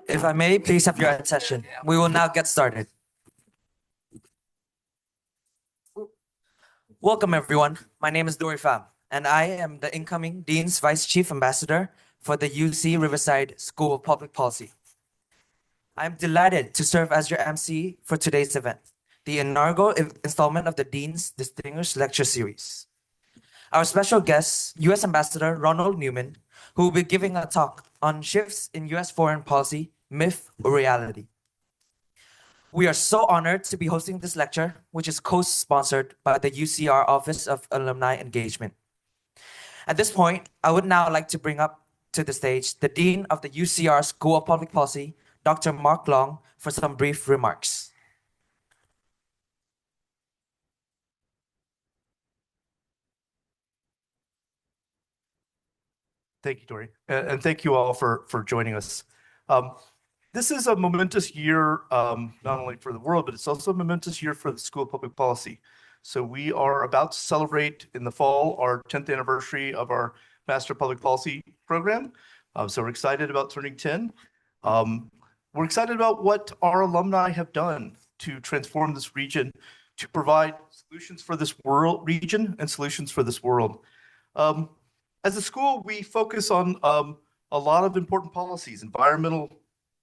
If I may, please have your attention. We will now get started. Welcome, everyone. My name is Dory Pham, and I am the incoming Dean's Vice Chief Ambassador for the UC Riverside School of Public Policy. I'm delighted to serve as your MC for today's event, the inaugural installment of the Dean's Distinguished Lecture Series. Our special guest, U.S. Ambassador Ronald Neumann, who will be giving a talk on shifts in U.S. foreign policy, myth or reality. We are so honored to be hosting this lecture, which is co-sponsored by the UCR Office of Alumni Engagement. At this point, I would now like to bring up to the stage the Dean of the UCR School of Public Policy, Dr. Mark Long, for some brief remarks. Thank you, Dory, and thank you all for joining us. This is a momentous year, not only for the world, but it's also a momentous year for the School of Public Policy. So we are about to celebrate in the fall our 10th anniversary of our Master of Public Policy program. So we're excited about turning 10. We're excited about what our alumni have done to transform this region, to provide solutions for this region and solutions for this world. As a school, we focus on a lot of important policies, environmental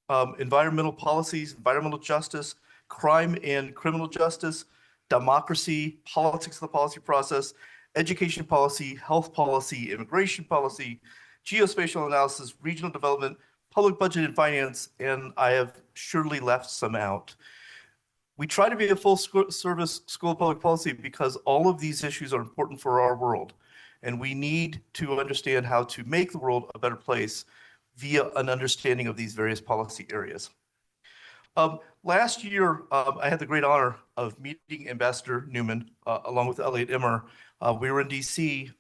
policies, environmental justice, crime and criminal justice, democracy, politics of the policy process, education policy, health policy, immigration policy, geospatial analysis, regional development, public budget and finance, and I have surely left some out. We try to be a full-service school of public policy because all of these issues are important for our world. And we need to understand how to make the world a better place via an understanding of these various policy areas. Last year, I had the great honor of meeting Ambassador Neumann along with Elliot Emmer. We were in DC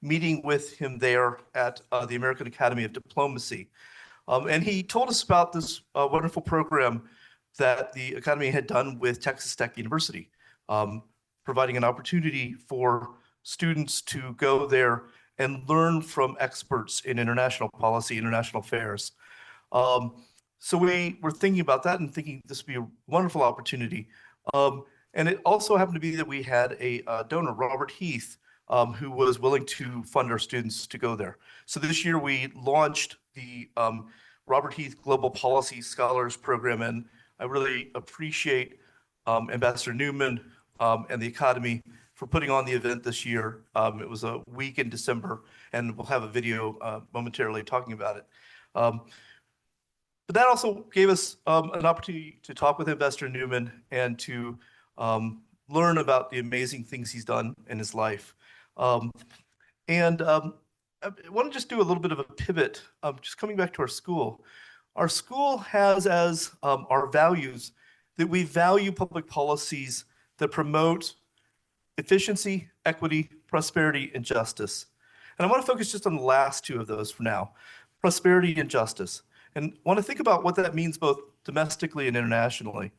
meeting with him there at the American Academy of Diplomacy. And he told us about this wonderful program that the Academy had done with Texas Tech University, providing an opportunity for students to go there and learn from experts in international policy, international affairs. So we were thinking about that and thinking this would be a wonderful opportunity. And it also happened to be that we had a donor, Robert Heath, who was willing to fund our students to go there. So this year we launched the Robert Heath Global Policy Scholars Program, and I really appreciate Ambassador Neumann and the Academy for putting on the event this year. It was a week in December, and we'll have a video momentarily talking about it. But that also gave us an opportunity to talk with Ambassador Neumann and to learn about the amazing things he's done in his life. I want to just do a little bit of a pivot, just coming back to our school. Our school has as our values that we value public policies that promote efficiency, equity, prosperity, and justice. And I want to focus just on the last two of those for now, prosperity and justice. And I want to think about what that means both domestically and internationally.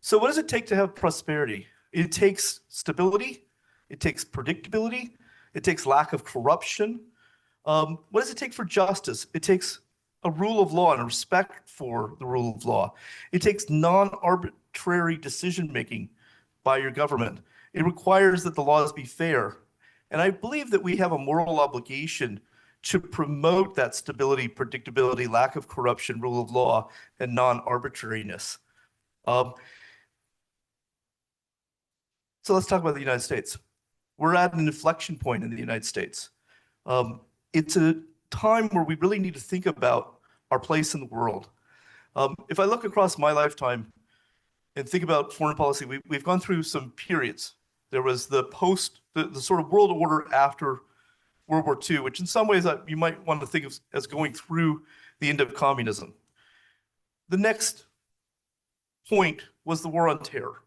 So what does it take to have prosperity? It takes stability, it takes predictability, it takes lack of corruption. What does it take for justice? It takes a rule of law and a respect for the rule of law. It takes non-arbitrary decision-making by your government. It requires that the laws be fair. And I believe that we have a moral obligation to promote that stability, predictability, lack of corruption, rule of law, and non-arbitrariness. So let's talk about the United States. We're at an inflection point in the United States. It's a time where we really need to think about our place in the world. If I look across my lifetime and think about foreign policy, we've gone through some periods. There was the sort of world order after World War II, which in some ways you might want to think of as going through the end of communism. The next point was the war on terror.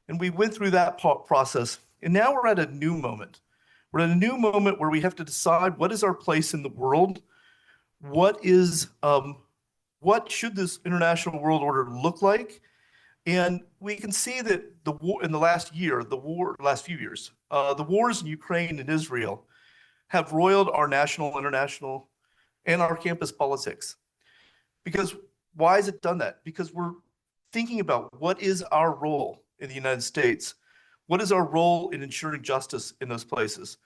And we went through that process. And now we're at a new moment. We're at a new moment where we have to decide what is our place in the world? What should this international world order look like? And we can see that the war in the last few years, the wars in Ukraine and Israel have roiled our national, international and our campus politics. Because why has it done that? Because we're thinking about what is our role in the United States? What is our role in ensuring justice in those places?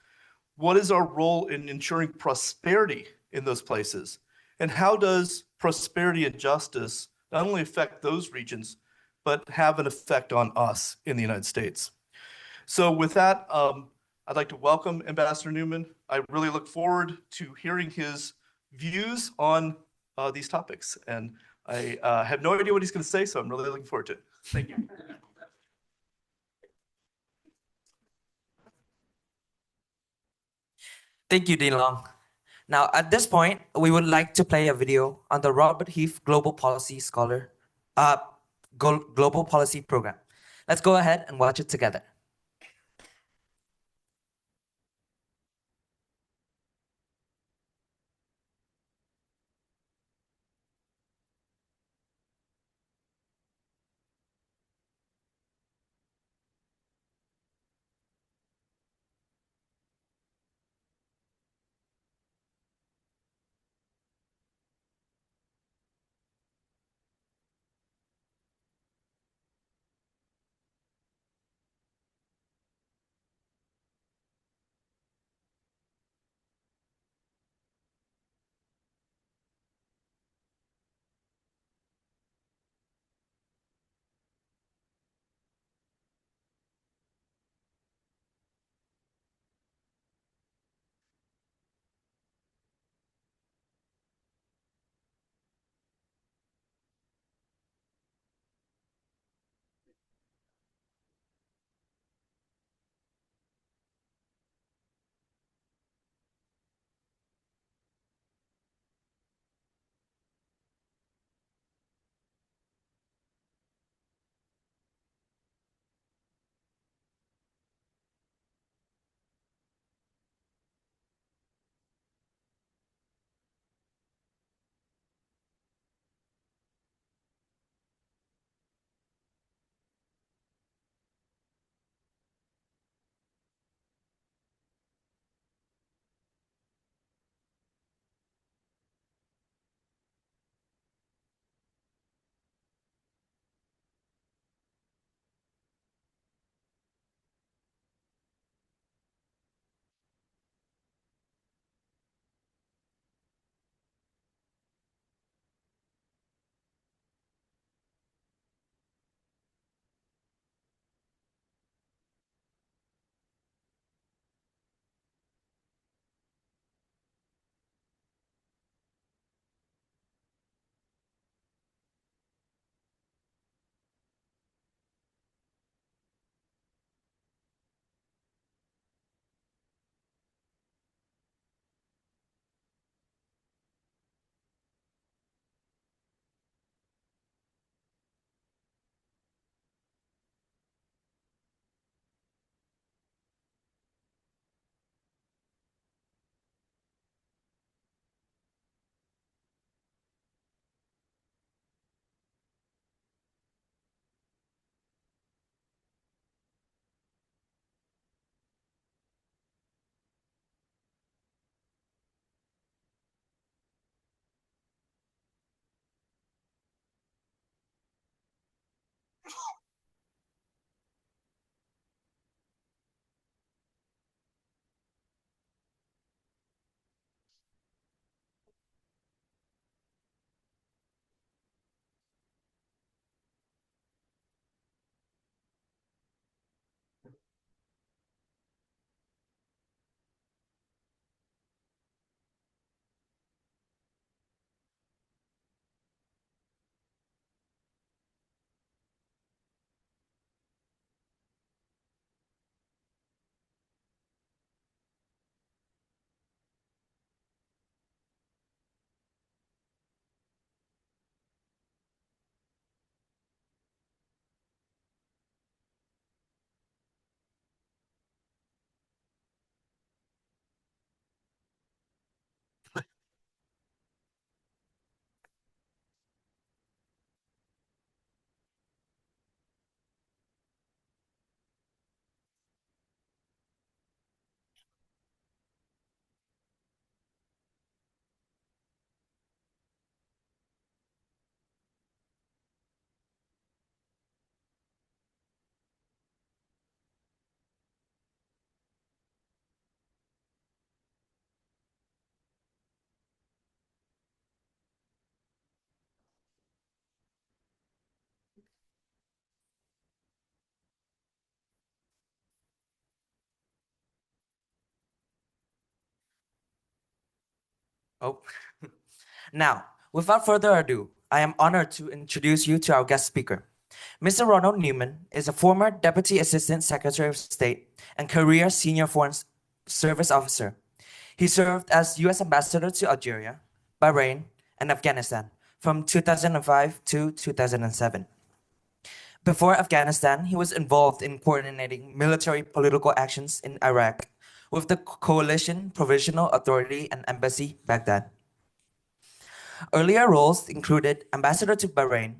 What is our role in ensuring prosperity in those places? And how does prosperity and justice not only affect those regions, but have an effect on us in the United States? So with that, I'd like to welcome Ambassador Neumann. I really look forward to hearing his views on these topics. And I have no idea what he's going to say, so I'm really looking forward to it. Thank you. Thank you, Dean Long. Now, at this point, we would like to play a video on the Robert Heath Global Policy Scholar, Global Policy Program. Let's go ahead and watch it together. Oh. Now, without further ado, I am honored to introduce you to our guest speaker. Mr. Ronald Neumann is a former Deputy Assistant Secretary of State and career Senior Foreign Service Officer. He served as U.S. Ambassador to Algeria, Bahrain, and Afghanistan from 2005 to 2007. Before Afghanistan, he was involved in coordinating military political actions in Iraq with the Coalition Provisional Authority and Embassy Baghdad. Earlier roles included Ambassador to Bahrain,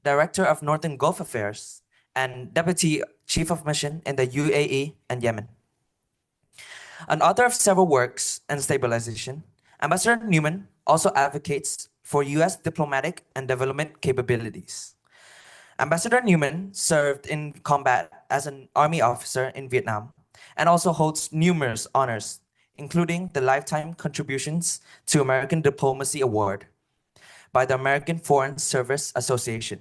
Director of Northern Gulf Affairs, and Deputy Chief of Mission in the UAE and Yemen. An author of several works on stabilization, Ambassador Neumann also advocates for U.S. diplomatic and development capabilities. Ambassador Neumann served in combat as an army officer in Vietnam and also holds numerous honors, including the Lifetime Contributions to American Diplomacy Award by the American Foreign Service Association.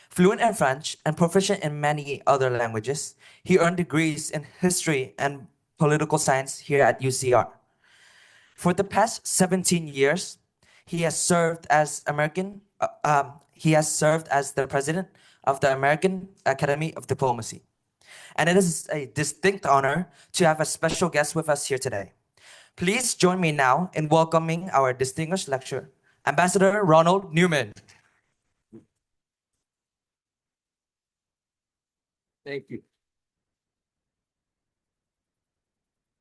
Fluent in French and proficient in many other languages, he earned degrees in history and political science here at UCR. For the past 17 years, he has served as the president of the American Academy of Diplomacy. And it is a distinct honor to have a special guest with us here today. Please join me now in welcoming our distinguished lecturer, Ambassador Ronald Neumann. Thank you.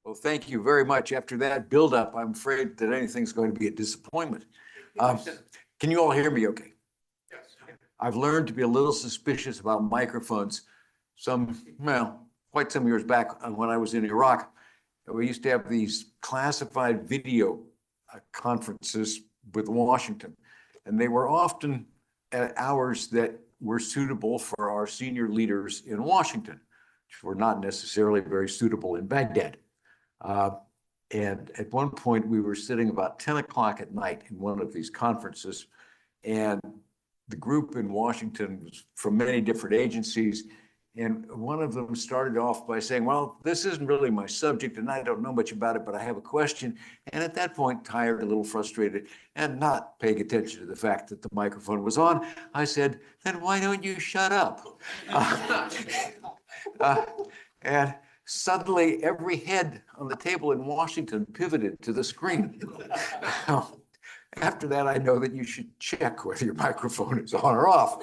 Well, thank you very much. After that buildup, I'm afraid that anything's going to be a disappointment. Can you all hear me okay? Yes. I've learned to be a little suspicious about microphones quite some years back when I was in Iraq. We used to have these classified video conferences with Washington, and they were often at hours that were suitable for our senior leaders in Washington, which were not necessarily very suitable in Baghdad. And at one point, we were sitting about 10 o'clock at night in one of these conferences, and the group in Washington was from many different agencies. And one of them started off by saying, well, this isn't really my subject, and I don't know much about it, but I have a question. And at that point, tired, a little frustrated, and not paying attention to the fact that the microphone was on, I said, then why don't you shut up? And suddenly, every head on the table in Washington pivoted to the screen. After that, I know that you should check whether your microphone is on or off.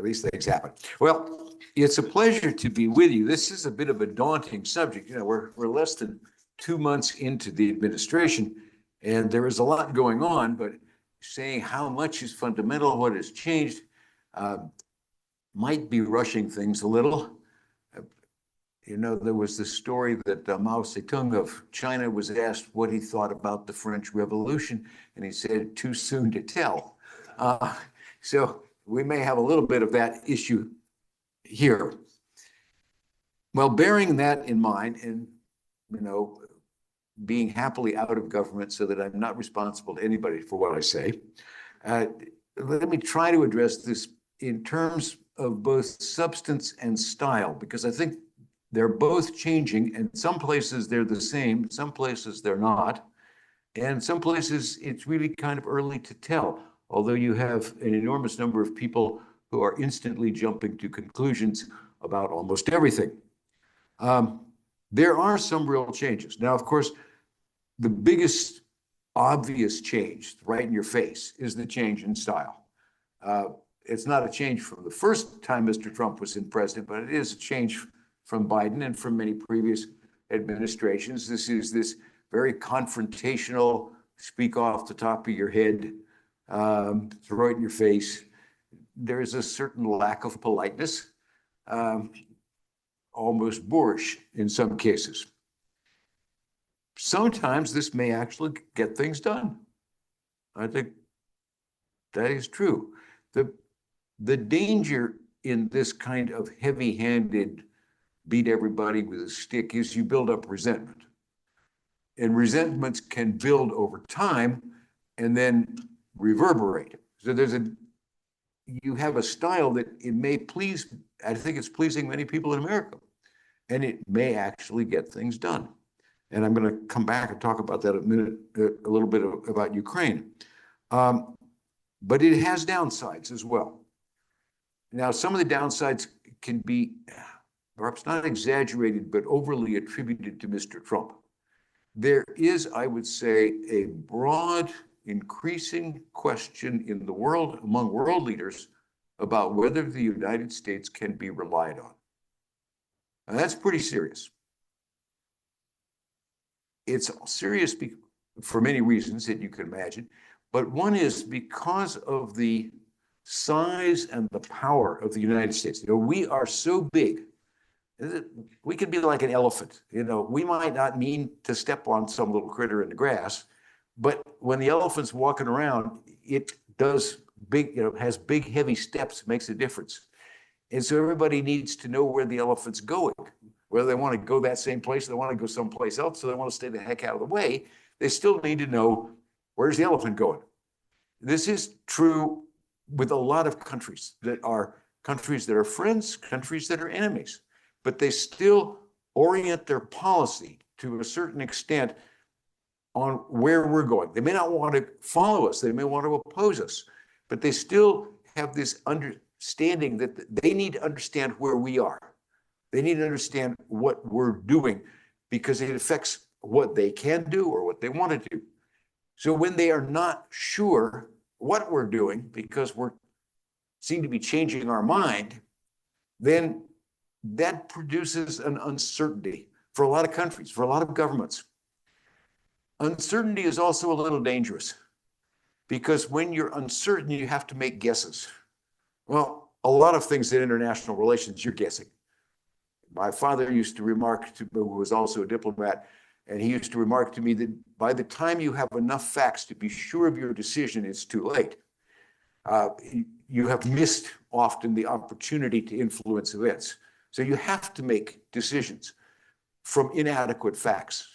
These things happen. Well, it's a pleasure to be with you. This is a bit of a daunting subject. You know, we're less than 2 months into the administration, and there is a lot going on, but saying how much is fundamental, what has changed, might be rushing things a little. You know, there was the story that Mao Zedong of China was asked what he thought about the French Revolution, and he said, too soon to tell. So we may have a little bit of that issue here. Well, bearing that in mind and, you know, being happily out of government so that I'm not responsible to anybody for what I say, let me try to address this in terms of both substance and style, because I think they're both changing, and some places they're the same, some places they're not, and some places it's really kind of early to tell, although you have an enormous number of people who are instantly jumping to conclusions about almost everything. There are some real changes. Now, of course, the biggest obvious change right in your face is the change in style. It's not a change from the first time Mr. Trump was in president, but it is a change from Biden and from many previous administrations. This is this very confrontational, speak off the top of your head, throw it in your face. There is a certain lack of politeness, almost boorish in some cases. Sometimes this may actually get things done. I think that is true. The danger in this kind of heavy-handed beat everybody with a stick is you build up resentment. And resentments can build over time and then reverberate. So you have a style that it may please, I think it's pleasing many people in America, and it may actually get things done. And I'm going to come back and talk about that in a minute, a little bit about Ukraine. But it has downsides as well. Now, some of the downsides can be perhaps not exaggerated, but overly attributed to Mr. Trump. There is, I would say, a broad, increasing question in the world, among world leaders, about whether the United States can be relied on. And that's pretty serious. It's serious for many reasons that you can imagine, but one is because of the size and the power of the United States. You know, we are so big. We could be like an elephant. You know, we might not mean to step on some little critter in the grass, but when the elephant's walking around, it does big, you know, has big, heavy steps, makes a difference. And so everybody needs to know where the elephant's going, whether they want to go that same place, or they want to go someplace else, so they want to stay the heck out of the way. They still need to know, where's the elephant going? This is true with a lot of countries that are friends, countries that are enemies, but they still orient their policy to a certain extent on where we're going. They may not want to follow us, they may want to oppose us, but they still have this understanding that they need to understand where we are. They need to understand what we're doing because it affects what they can do or what they want to do. So when they are not sure what we're doing because we seem to be changing our mind, then that produces an uncertainty for a lot of countries, for a lot of governments. Uncertainty is also a little dangerous because when you're uncertain, you have to make guesses. Well, a lot of things in international relations, you're guessing. My father used to remark to, who was also a diplomat, and he used to remark to me that by the time you have enough facts to be sure of your decision, it's too late. You have missed often the opportunity to influence events. So you have to make decisions from inadequate facts.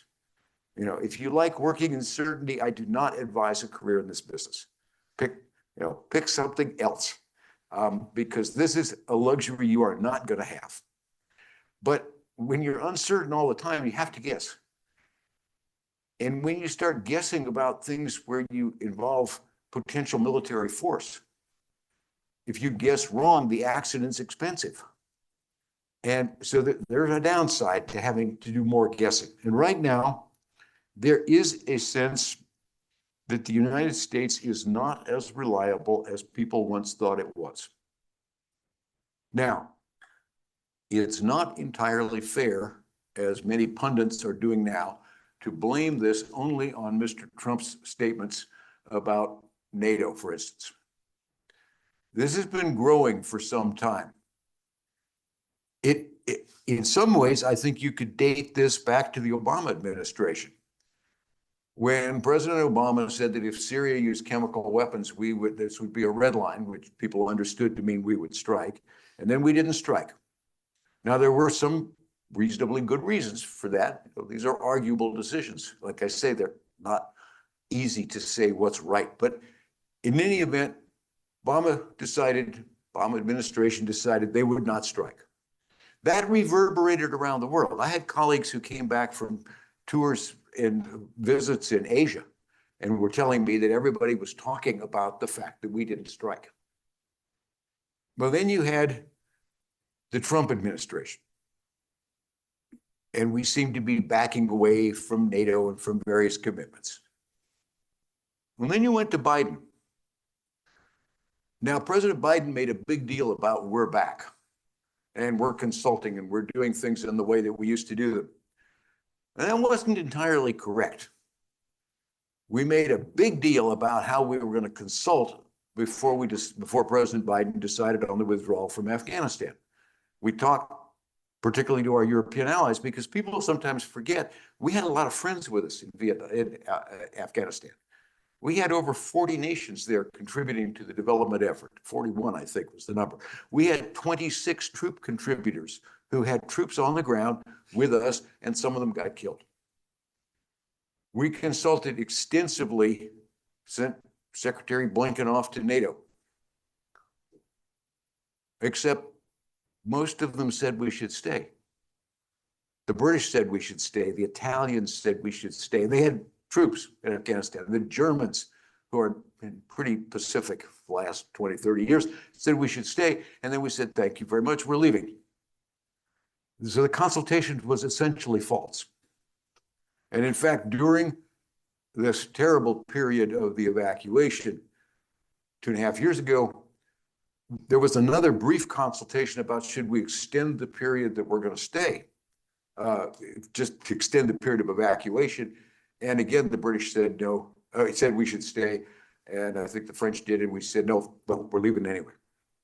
You know, if you like working in certainty, I do not advise a career in this business. Pick something else because this is a luxury you are not going to have. But when you're uncertain all the time, you have to guess. And when you start guessing about things where you involve potential military force, if you guess wrong, the accident's expensive. And so there's a downside to having to do more guessing. And right now, there is a sense that the United States is not as reliable as people once thought it was. Now, it's not entirely fair, as many pundits are doing now, to blame this only on Mr. Trump's statements about NATO, for instance. This has been growing for some time. In some ways, I think you could date this back to the Obama administration. When President Obama said that if Syria used chemical weapons, this would be a red line, which people understood to mean we would strike, and then we didn't strike. Now, there were some reasonably good reasons for that. These are arguable decisions. Like I say, they're not easy to say what's right. But in any event, Obama administration decided they would not strike. That reverberated around the world. I had colleagues who came back from tours and visits in Asia and were telling me that everybody was talking about the fact that we didn't strike. Well, then you had the Trump administration. And we seem to be backing away from NATO and from various commitments. Well, then you went to Biden. Now, President Biden made a big deal about we're back and we're consulting and we're doing things in the way that we used to do them. And that wasn't entirely correct. We made a big deal about how we were going to consult before President Biden decided on the withdrawal from Afghanistan. We talked particularly to our European allies because people sometimes forget we had a lot of friends with us in Afghanistan. We had over 40 nations there contributing to the development effort. 41, I think, was the number. We had 26 troop contributors who had troops on the ground with us, and some of them got killed. We consulted extensively, sent Secretary Blinken off to NATO, except most of them said we should stay. The British said we should stay. The Italians said we should stay. They had troops in Afghanistan. The Germans, who are been pretty pacific for the last 20, 30 years, said we should stay. And then we said, thank you very much, we're leaving. So the consultation was essentially false. And in fact, during this terrible period of the evacuation, 2.5 years ago, there was another brief consultation about should we extend the period that we're going to stay, just to extend the period of evacuation. And again, the British said no, it said we should stay. And I think the French did, and we said, no, we're leaving anyway.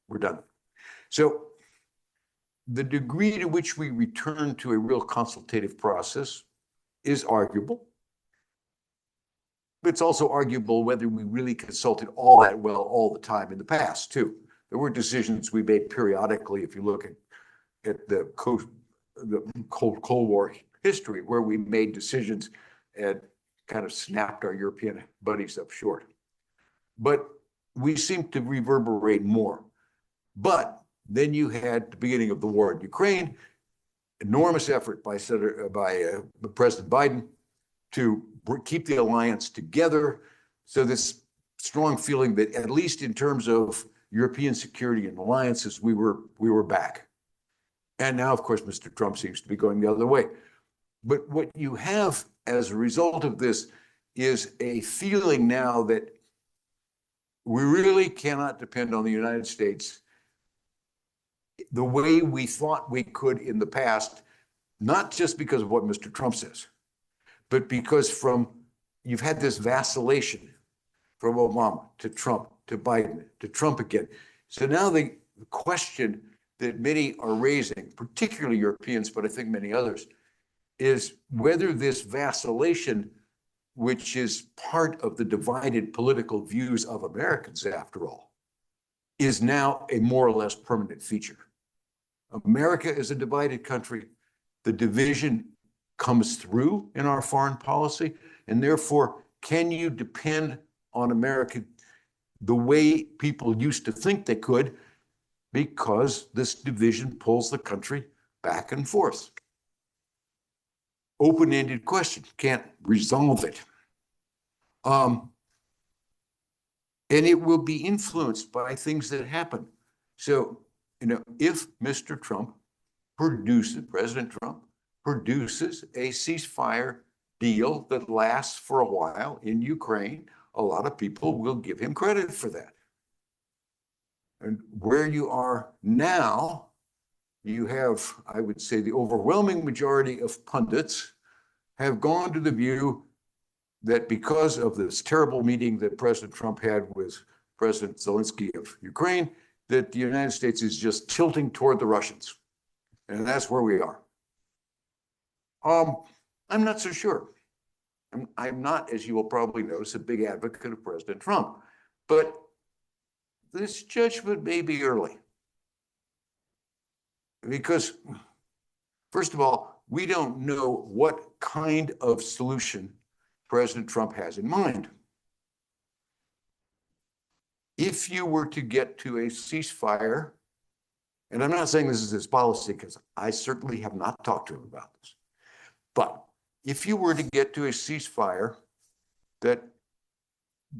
We're done. So the degree to which we return to a real consultative process is arguable. But it's also arguable whether we really consulted all that well all the time in the past, too. There were decisions we made periodically, if you look at the Cold War history, where we made decisions and kind of snapped our European buddies up short. But we seem to reverberate more. But then you had the beginning of the war in Ukraine, enormous effort by President Biden to keep the alliance together. So this strong feeling that, at least in terms of European security and alliances, we were back. And now, of course, Mr. Trump seems to be going the other way. But what you have as a result of this is a feeling now that we really cannot depend on the United States the way we thought we could in the past, not just because of what Mr. Trump says, but because you've had this vacillation from Obama to Trump to Biden to Trump again. So now the question that many are raising, particularly Europeans, but I think many others, is whether this vacillation, which is part of the divided political views of Americans, after all, is now a more or less permanent feature. America is a divided country. The division comes through in our foreign policy, and therefore, can you depend on America the way people used to think they could, because this division pulls the country back and forth? Open-ended question, can't resolve it. And it will be influenced by things that happen. So, if Mr. Trump President Trump produces a ceasefire deal that lasts for a while in Ukraine, a lot of people will give him credit for that. And where you are now, you have, I would say, the overwhelming majority of pundits have gone to the view that because of this terrible meeting that President Trump had with President Zelensky of Ukraine, that the United States is just tilting toward the Russians. And that's where we are. I'm not so sure. I'm not, as you will probably notice, a big advocate of President Trump. But this judgment may be early. Because, first of all, we don't know what kind of solution President Trump has in mind. If you were to get to a ceasefire, and I'm not saying this is his policy, because I certainly have not talked to him about this, but if you were to get to a ceasefire that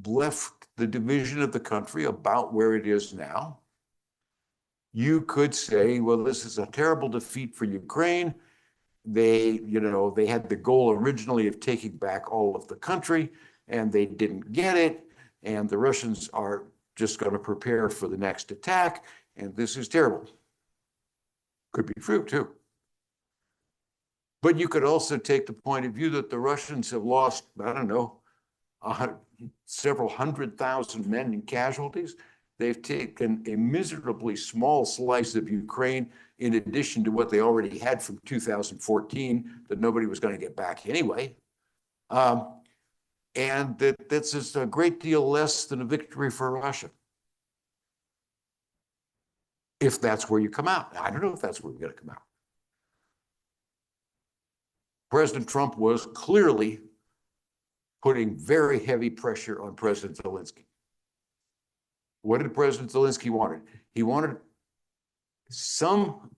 left the division of the country about where it is now, you could say, well, this is a terrible defeat for Ukraine. They had the goal originally of taking back all of the country, and they didn't get it. And the Russians are just going to prepare for the next attack. And this is terrible. Could be true, too. But you could also take the point of view that the Russians have lost, I don't know, several 100,000 men in casualties. They've taken a miserably small slice of Ukraine, in addition to what they already had from 2014 that nobody was going to get back anyway. And that's just a great deal less than a victory for Russia. If that's where you come out. I don't know if that's where we're going to come out. President Trump was clearly putting very heavy pressure on President Zelensky. What did President Zelensky want? He wanted some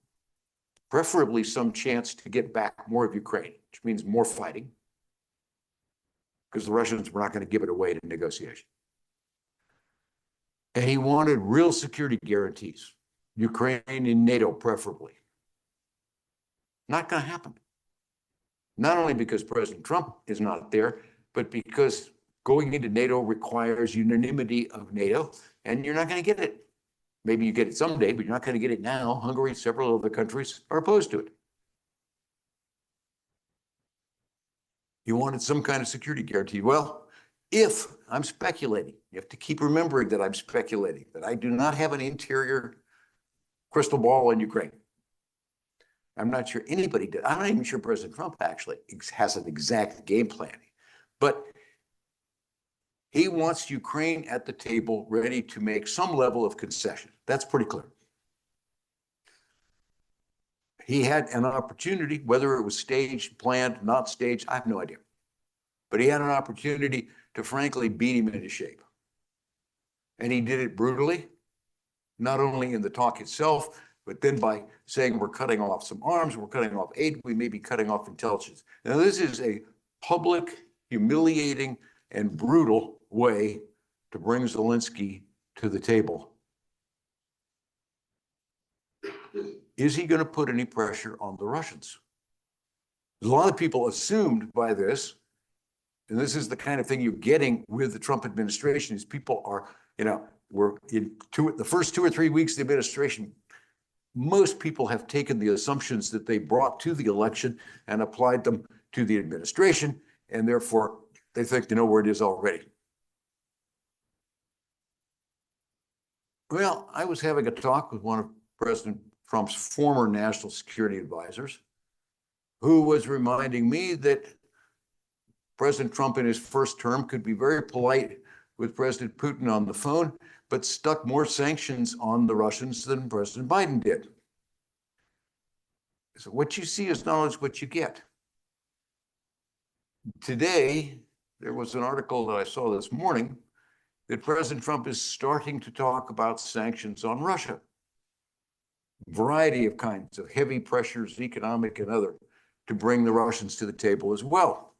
preferably some chance to get back more of Ukraine, which means more fighting, because the Russians were not going to give it away to negotiation. And he wanted real security guarantees, Ukraine in NATO preferably. Not going to happen. Not only because President Trump is not there, but because going into NATO requires unanimity of NATO, and you're not going to get it. Maybe you get it someday, but you're not going to get it now. Hungary, several other countries are opposed to it. You wanted some kind of security guarantee. Well, if I'm speculating, you have to keep remembering that I'm speculating, that I do not have an interior crystal ball in Ukraine. I'm not sure anybody did. I'm not even sure President Trump actually has an exact game plan, but he wants Ukraine at the table ready to make some level of concession. That's pretty clear. He had an opportunity, whether it was staged, planned, not staged, I have no idea. But he had an opportunity to frankly beat him into shape. And he did it brutally, not only in the talk itself, but then by saying we're cutting off some arms, we're cutting off aid, we may be cutting off intelligence. Now, this is a public, humiliating, and brutal way to bring Zelensky to the table. Is he going to put any pressure on the Russians? There's a lot of people assumed by this, and this is the kind of thing you're getting with the Trump administration, is people are, we're in the first 2 or 3 weeks of the administration, most people have taken the assumptions that they brought to the election and applied them to the administration, and therefore they think they know where it is already. Well, I was having a talk with one of President Trump's former national security advisors, who was reminding me that President Trump in his first term could be very polite with President Putin on the phone, but stuck more sanctions on the Russians than President Biden did. So what you see is not always what you get. Today, there was an article that I saw this morning that President Trump is starting to talk about sanctions on Russia. A variety of kinds of heavy pressures, economic and other, to bring the Russians to the table as well.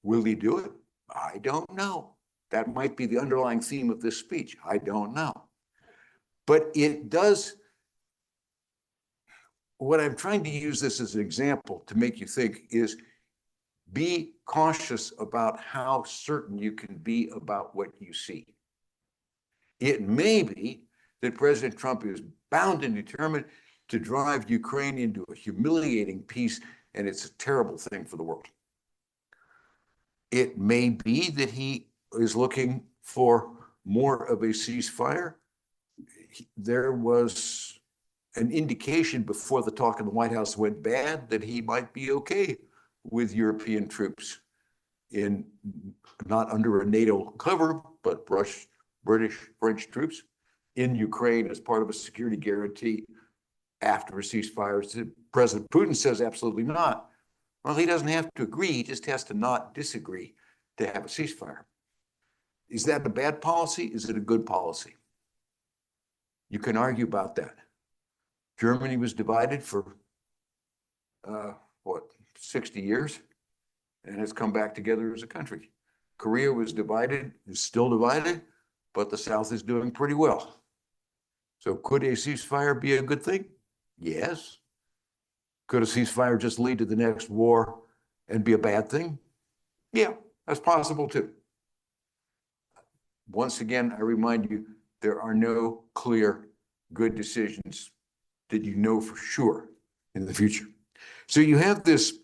Will he do it? I don't know. That might be the underlying theme of this speech. I don't know. But it does, what I'm trying to use this as an example to make you think is, be cautious about how certain you can be about what you see. It may be that President Trump is bound and determined to drive Ukraine into a humiliating peace, and it's a terrible thing for the world. It may be that he is looking for more of a ceasefire. There was an indication before the talk in the White House went bad that he might be okay with European troops in, not under a NATO cover, but British, French troops in Ukraine as part of a security guarantee after a ceasefire. President Putin says absolutely not. Well, he doesn't have to agree, he just has to not disagree to have a ceasefire. Is that a bad policy? Is it a good policy? You can argue about that. Germany was divided for, 60 years, and has come back together as a country. Korea was divided, is still divided, but the South is doing pretty well. So could a ceasefire be a good thing? Yes. Could a ceasefire just lead to the next war and be a bad thing? Yeah, that's possible too. Once again, I remind you, there are no clear good decisions that you know for sure in the future. So you have this,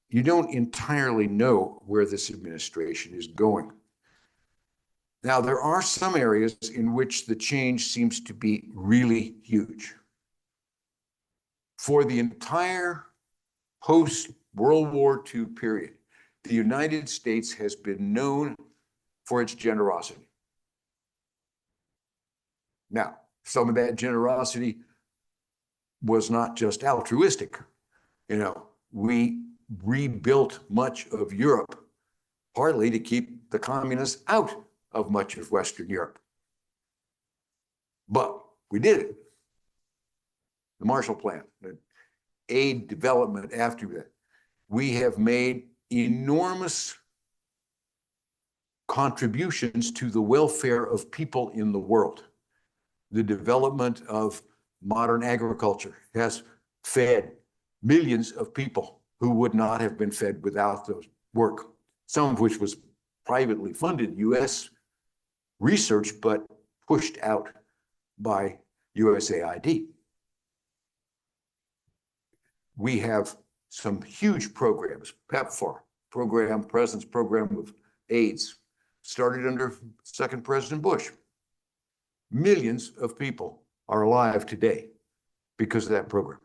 you don't entirely know where this administration is going. Now, there are some areas in which the change seems to be really huge. For the entire post-World War II period, the United States has been known for its generosity. Now, some of that generosity was not just altruistic. We rebuilt much of Europe, partly to keep the communists out of much of Western Europe. But we did it. the Marshall Plan, the aid development after that. We have made enormous contributions to the welfare of people in the world. The development of modern agriculture has fed millions of people who would not have been fed without those work, some of which was privately funded US research, but pushed out by USAID. We have some huge programs, PEPFAR program, President's Program of AIDS, started under second President Bush. Millions of people are alive today because of that program.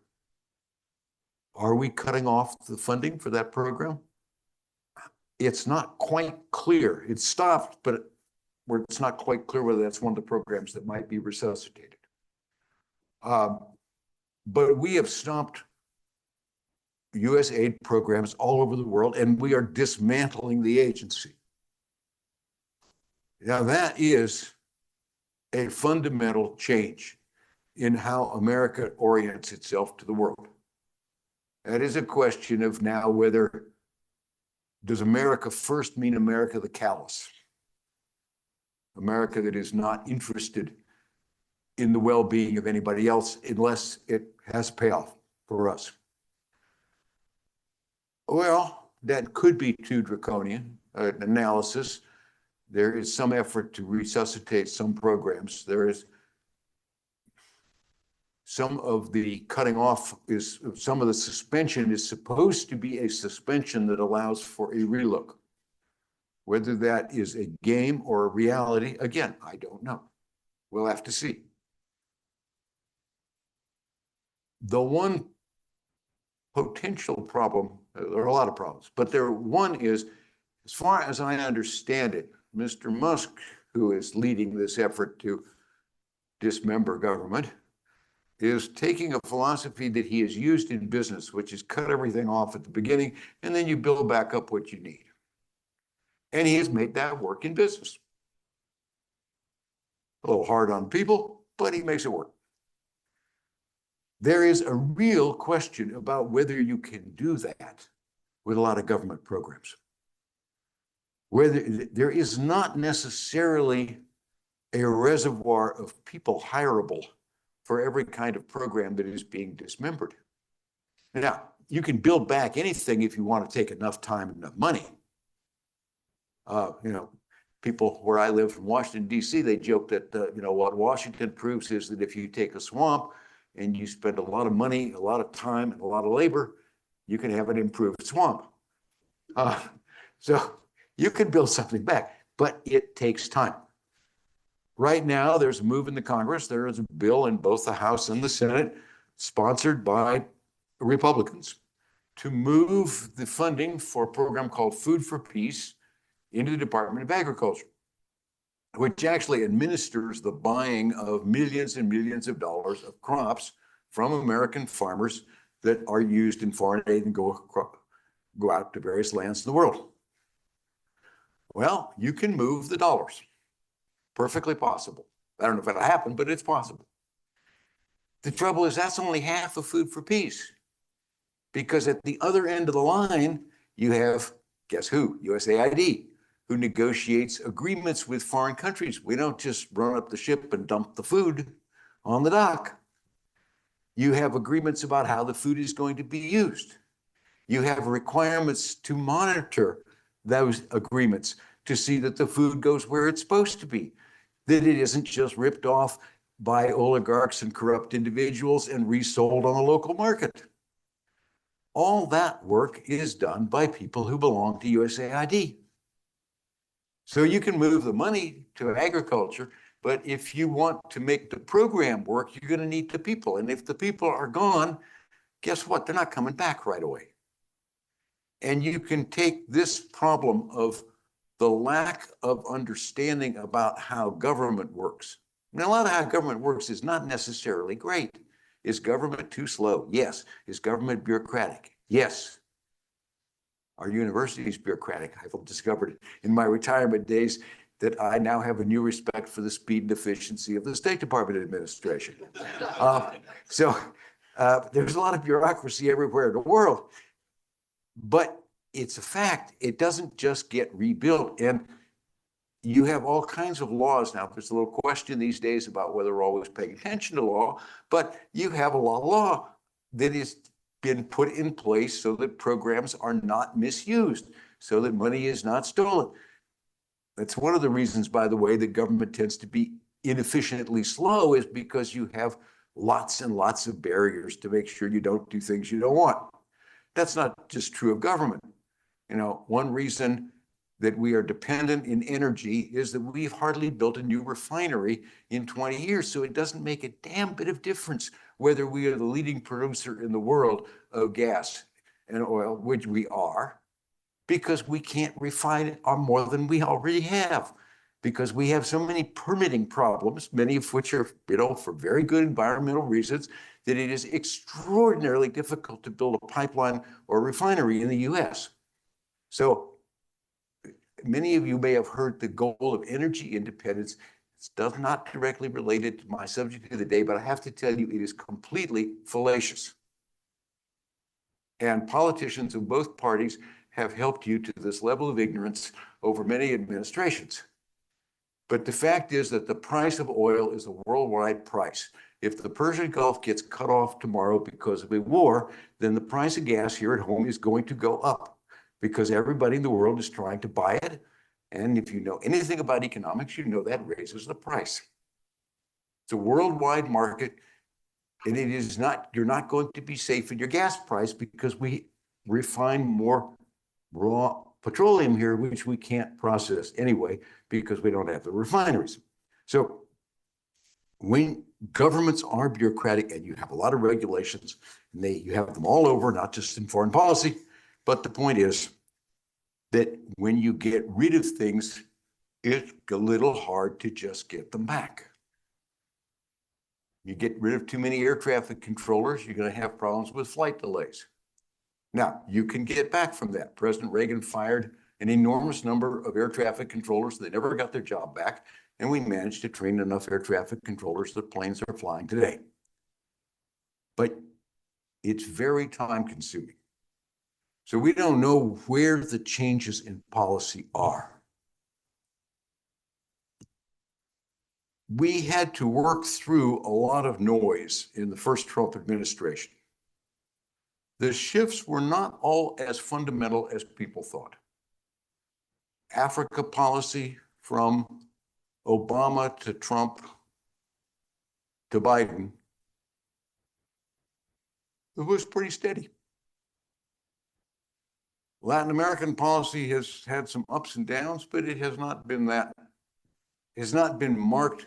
Are we cutting off the funding for that program? It's not quite clear. It stopped, but it's not quite clear whether that's one of the programs that might be resuscitated. But we have stopped US aid programs all over the world, and we are dismantling the agency. Now, that is a fundamental change in how America orients itself to the world. That is a question of now whether, does America first mean America the callous? America that is not interested in the well-being of anybody else unless it has payoff for us. Well, that could be too draconian an analysis. There is some effort to resuscitate some programs. There is some of the cutting off some of the suspension is supposed to be a suspension that allows for a relook. Whether that is a game or a reality, again, I don't know. We'll have to see. The one potential problem, there are a lot of problems, but one is, as far as I understand it, Mr. Musk, who is leading this effort to dismember government, is taking a philosophy that he has used in business, which is cut everything off at the beginning, and then you build back up what you need. And he has made that work in business. A little hard on people, but he makes it work. There is a real question about whether you can do that with a lot of government programs. Whether there is not necessarily a reservoir of people hireable for every kind of program that is being dismembered. Now, you can build back anything if you want to take enough time and enough money. People where I live in Washington, D.C., they joke that, what Washington proves is that if you take a swamp and you spend a lot of money, a lot of time, and a lot of labor, you can have an improved swamp. So you can build something back, but it takes time. Right now, there's a move in the Congress. There is a bill in both the House and the Senate, sponsored by Republicans, to move the funding for a program called Food for Peace into the Department of Agriculture, which actually administers the buying of millions and millions of dollars of crops from American farmers that are used in foreign aid and go out to various lands in the world. Well, you can move the dollars. Perfectly possible. I don't know if that'll happen, but it's possible. The trouble is that's only half of Food for Peace, because at the other end of the line, you have, guess who? USAID, who negotiates agreements with foreign countries. We don't just run up the ship and dump the food on the dock. You have agreements about how the food is going to be used. You have requirements to monitor those agreements to see that the food goes where it's supposed to be, that it isn't just ripped off by oligarchs and corrupt individuals and resold on the local market. All that work is done by people who belong to USAID. So you can move the money to agriculture, but if you want to make the program work, you're going to need the people. And if the people are gone, guess what? They're not coming back right away. And you can take this problem of the lack of understanding about how government works. I mean, a lot of how government works is not necessarily great. Is government too slow? Yes. Is government bureaucratic? Yes. Our university is bureaucratic. I've discovered in my retirement days that I now have a new respect for the speed and efficiency of the State Department administration. There's a lot of bureaucracy everywhere in the world, but it's a fact. It doesn't just get rebuilt. And you have all kinds of laws now. There's a little question these days about whether we're always paying attention to law, but you have a lot of law that has been put in place so that programs are not misused, so that money is not stolen. That's one of the reasons, by the way, that government tends to be inefficiently slow, is because you have lots and lots of barriers to make sure you don't do things you don't want. That's not just true of government. You know, one reason that we are dependent in energy is that we've hardly built a new refinery in 20 years. So it doesn't make a damn bit of difference whether we are the leading producer in the world of gas and oil, which we are, because we can't refine it on more than we already have, because we have so many permitting problems, many of which are, you know, for very good environmental reasons, that it is extraordinarily difficult to build a pipeline or a refinery in the US. So many of you may have heard the goal of energy independence. It's not directly related to my subject of the day, but I have to tell you, it is completely fallacious. And politicians of both parties have helped you to this level of ignorance over many administrations. But the fact is that the price of oil is a worldwide price. If the Persian Gulf gets cut off tomorrow because of a war, then the price of gas here at home is going to go up, because everybody in the world is trying to buy it. And if you know anything about economics, you know that raises the price. It's a worldwide market, and it is not, you're not going to be safe in your gas price, because we refine more raw petroleum here, which we can't process anyway, because we don't have the refineries. So when governments are bureaucratic and you have a lot of regulations, and you have them all over, not just in foreign policy, but the point is that when you get rid of things, it's a little hard to just get them back. You get rid of too many air traffic controllers, you're going to have problems with flight delays. Now, you can get back from that. President Reagan fired an enormous number of air traffic controllers. They never got their job back, and we managed to train enough air traffic controllers that planes are flying today. But it's very time consuming. So we don't know where the changes in policy are. We had to work through a lot of noise in the first Trump administration. The shifts were not all as fundamental as people thought. Africa policy from Obama to Trump to Biden, it was pretty steady. Latin American policy has had some ups and downs, but it has not been marked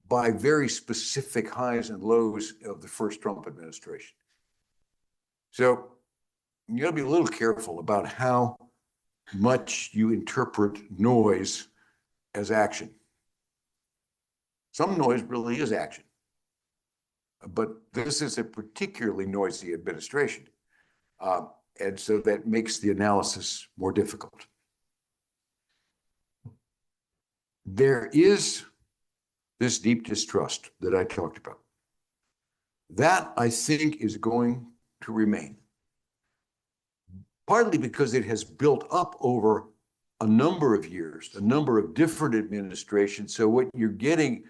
by very specific highs and lows of the first Trump administration. So you got to be a little careful about how much you interpret noise as action. Some noise really is action, but this is a particularly noisy administration. And so that makes the analysis more difficult. There is this deep distrust that I talked about. That, I think, is going to remain, partly because it has built up over a number of years, a number of different administrations. So what you're getting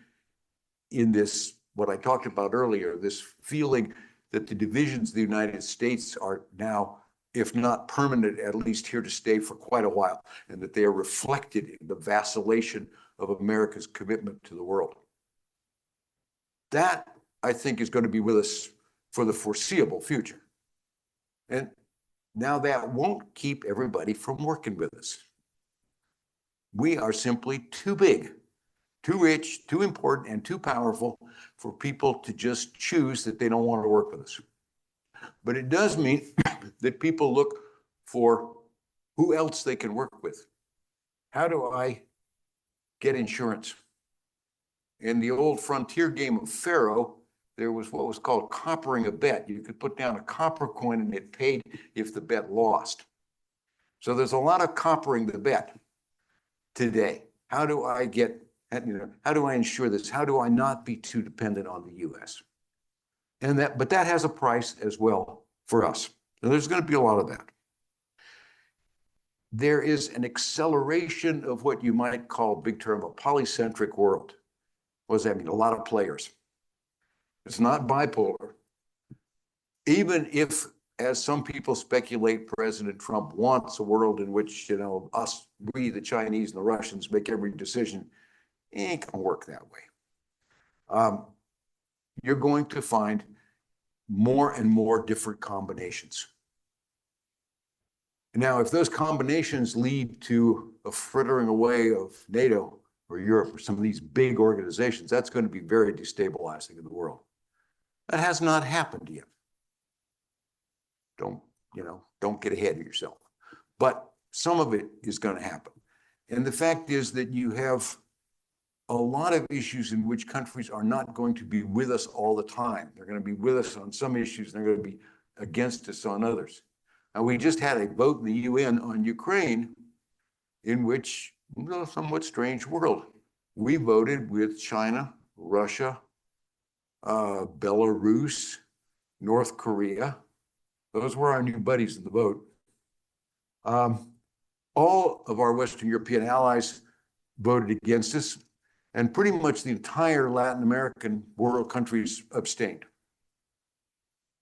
in this, what I talked about earlier, this feeling that the divisions of the United States are now, if not permanent, at least here to stay for quite a while, and that they are reflected in the vacillation of America's commitment to the world. That, I think, is going to be with us for the foreseeable future. And now that won't keep everybody from working with us. We are simply too big, too rich, too important, and too powerful for people to just choose that they don't want to work with us. But it does mean that people look for who else they can work with. How do I get insurance? In the old frontier game of Pharaoh, there was what was called coppering a bet. You could put down a copper coin and it paid if the bet lost. So there's a lot of coppering the bet today. How do I get, how do I ensure this? How do I not be too dependent on the US? But that has a price as well for us. So there's going to be a lot of that. There is an acceleration of what you might call, big term, a polycentric world. What does that mean? A lot of players. It's not bipolar. Even if, as some people speculate, President Trump wants a world in which, we, the Chinese and the Russians, make every decision, it ain't going to work that way. You're going to find more and more different combinations. Now, if those combinations lead to a frittering away of NATO or Europe or some of these big organizations, that's going to be very destabilizing in the world. That has not happened yet. Don't get ahead of yourself. But some of it is going to happen. And the fact is that you have a lot of issues in which countries are not going to be with us all the time. They're going to be with us on some issues, and they're going to be against us on others. Now, we just had a vote in the UN on Ukraine, in which, a somewhat strange world. We voted with China, Russia, Belarus, North Korea. Those were our new buddies in the vote. All of our Western European allies voted against us, and pretty much the entire Latin American world countries abstained.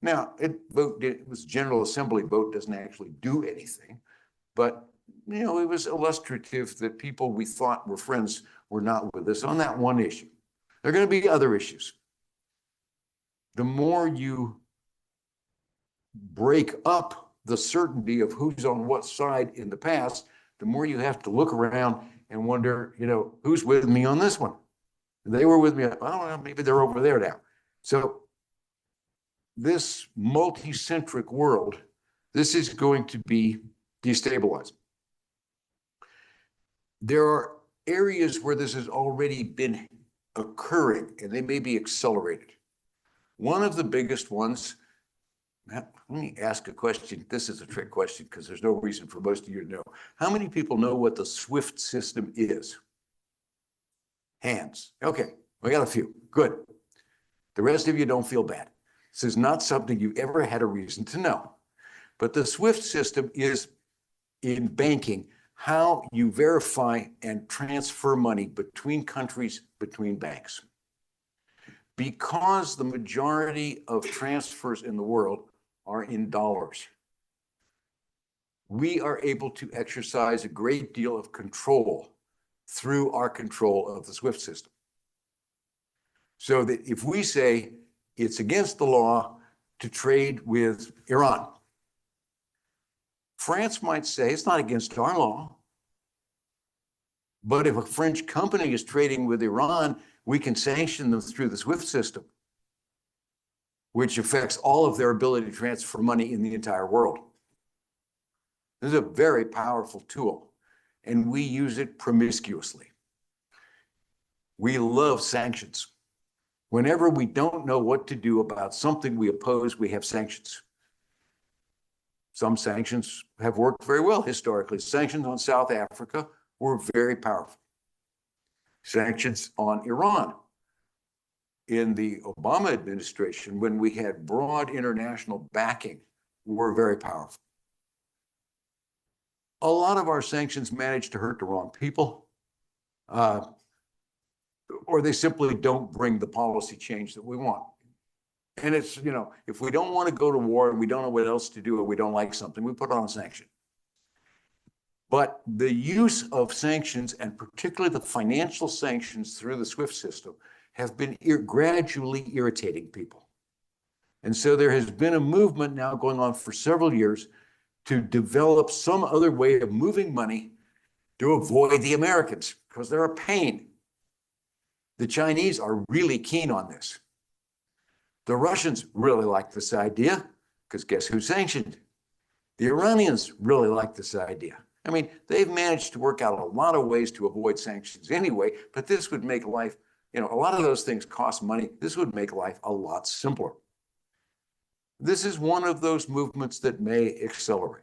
Now, it was General Assembly vote, doesn't actually do anything, but it was illustrative that people we thought were friends were not with us on that one issue. There are going to be other issues. The more you break up the certainty of who's on what side in the past, the more you have to look around and wonder, who's with me on this one? They were with me. I don't know, maybe they're over there now. So this multi-centric world, this is going to be destabilizing. There are areas where this has already been occurring, and they may be accelerated. One of the biggest ones, let me ask a question. This is a trick question because there's no reason for most of you to know. How many people know what the SWIFT system is? Hands. Okay, we got a few. Good. The rest of you don't feel bad. This is not something you ever had a reason to know. But the SWIFT system is, in banking, how you verify and transfer money between countries, between banks. Because the majority of transfers in the world are in dollars, we are able to exercise a great deal of control through our control of the SWIFT system. So that if we say it's against the law to trade with Iran, France might say it's not against our law. But if a French company is trading with Iran, we can sanction them through the SWIFT system, which affects all of their ability to transfer money in the entire world. This is a very powerful tool, and we use it promiscuously. We love sanctions. Whenever we don't know what to do about something we oppose, we have sanctions. Some sanctions have worked very well historically. Sanctions on South Africa were very powerful. Sanctions on Iran in the Obama administration, when we had broad international backing, were very powerful. A lot of our sanctions manage to hurt the wrong people, or they simply don't bring the policy change that we want. And it's, if we don't want to go to war and we don't know what else to do, or we don't like something, we put on a sanction. But the use of sanctions, and particularly the financial sanctions through the SWIFT system, have been gradually irritating people. And so there has been a movement now going on for several years to develop some other way of moving money to avoid the Americans, because they're a pain. The Chinese are really keen on this. The Russians really like this idea, because guess who's sanctioned? The Iranians really like this idea. I mean, they've managed to work out a lot of ways to avoid sanctions anyway, but this would make life, a lot of those things cost money. This would make life a lot simpler. This is one of those movements that may accelerate.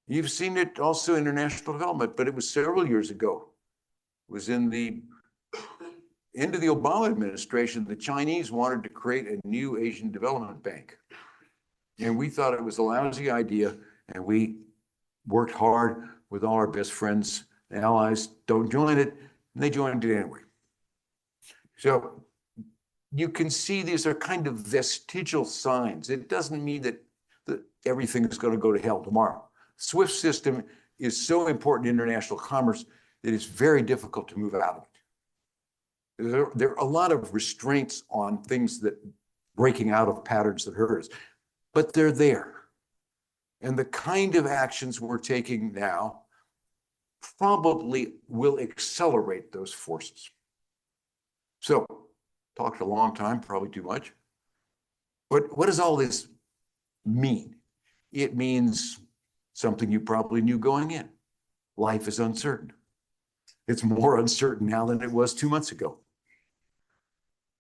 You've seen it also in international development, but it was several years ago. It was in the into the Obama administration, the Chinese wanted to create a new Asian Development Bank. And we thought it was a lousy idea, and we worked hard with all our best friends and allies, don't join it, and they joined it anyway. So you can see these are kind of vestigial signs. It doesn't mean that everything is going to go to hell tomorrow. SWIFT system is so important in international commerce that it's very difficult to move out of it. There are a lot of restraints on things that breaking out of patterns that hurt us, but they're there. And the kind of actions we're taking now probably will accelerate those forces. So, talked a long time, probably too much. But what does all this mean? It means something you probably knew going in. Life is uncertain. It's more uncertain now than it was 2 months ago.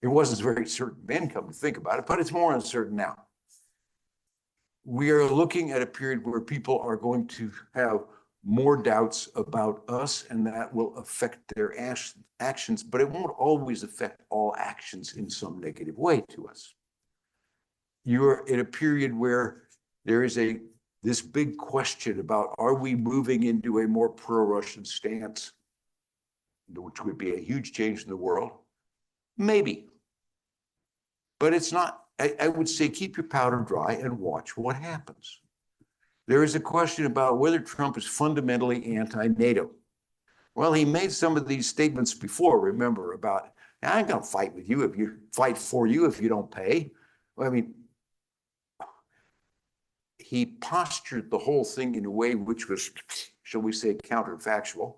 It wasn't very certain then, come to think about it, but it's more uncertain now. We are looking at a period where people are going to have more doubts about us, and that will affect their actions, but it won't always affect all actions in some negative way to us. You're in a period where there is this big question about, are we moving into a more pro-Russian stance, which would be a huge change in the world? Maybe. But it's not, I would say keep your powder dry and watch what happens. There is a question about whether Trump is fundamentally anti-NATO. Well, he made some of these statements before, remember, about, I'm going to fight with you if you fight for you if you don't pay. I mean, he postured the whole thing in a way which was, shall we say, counterfactual.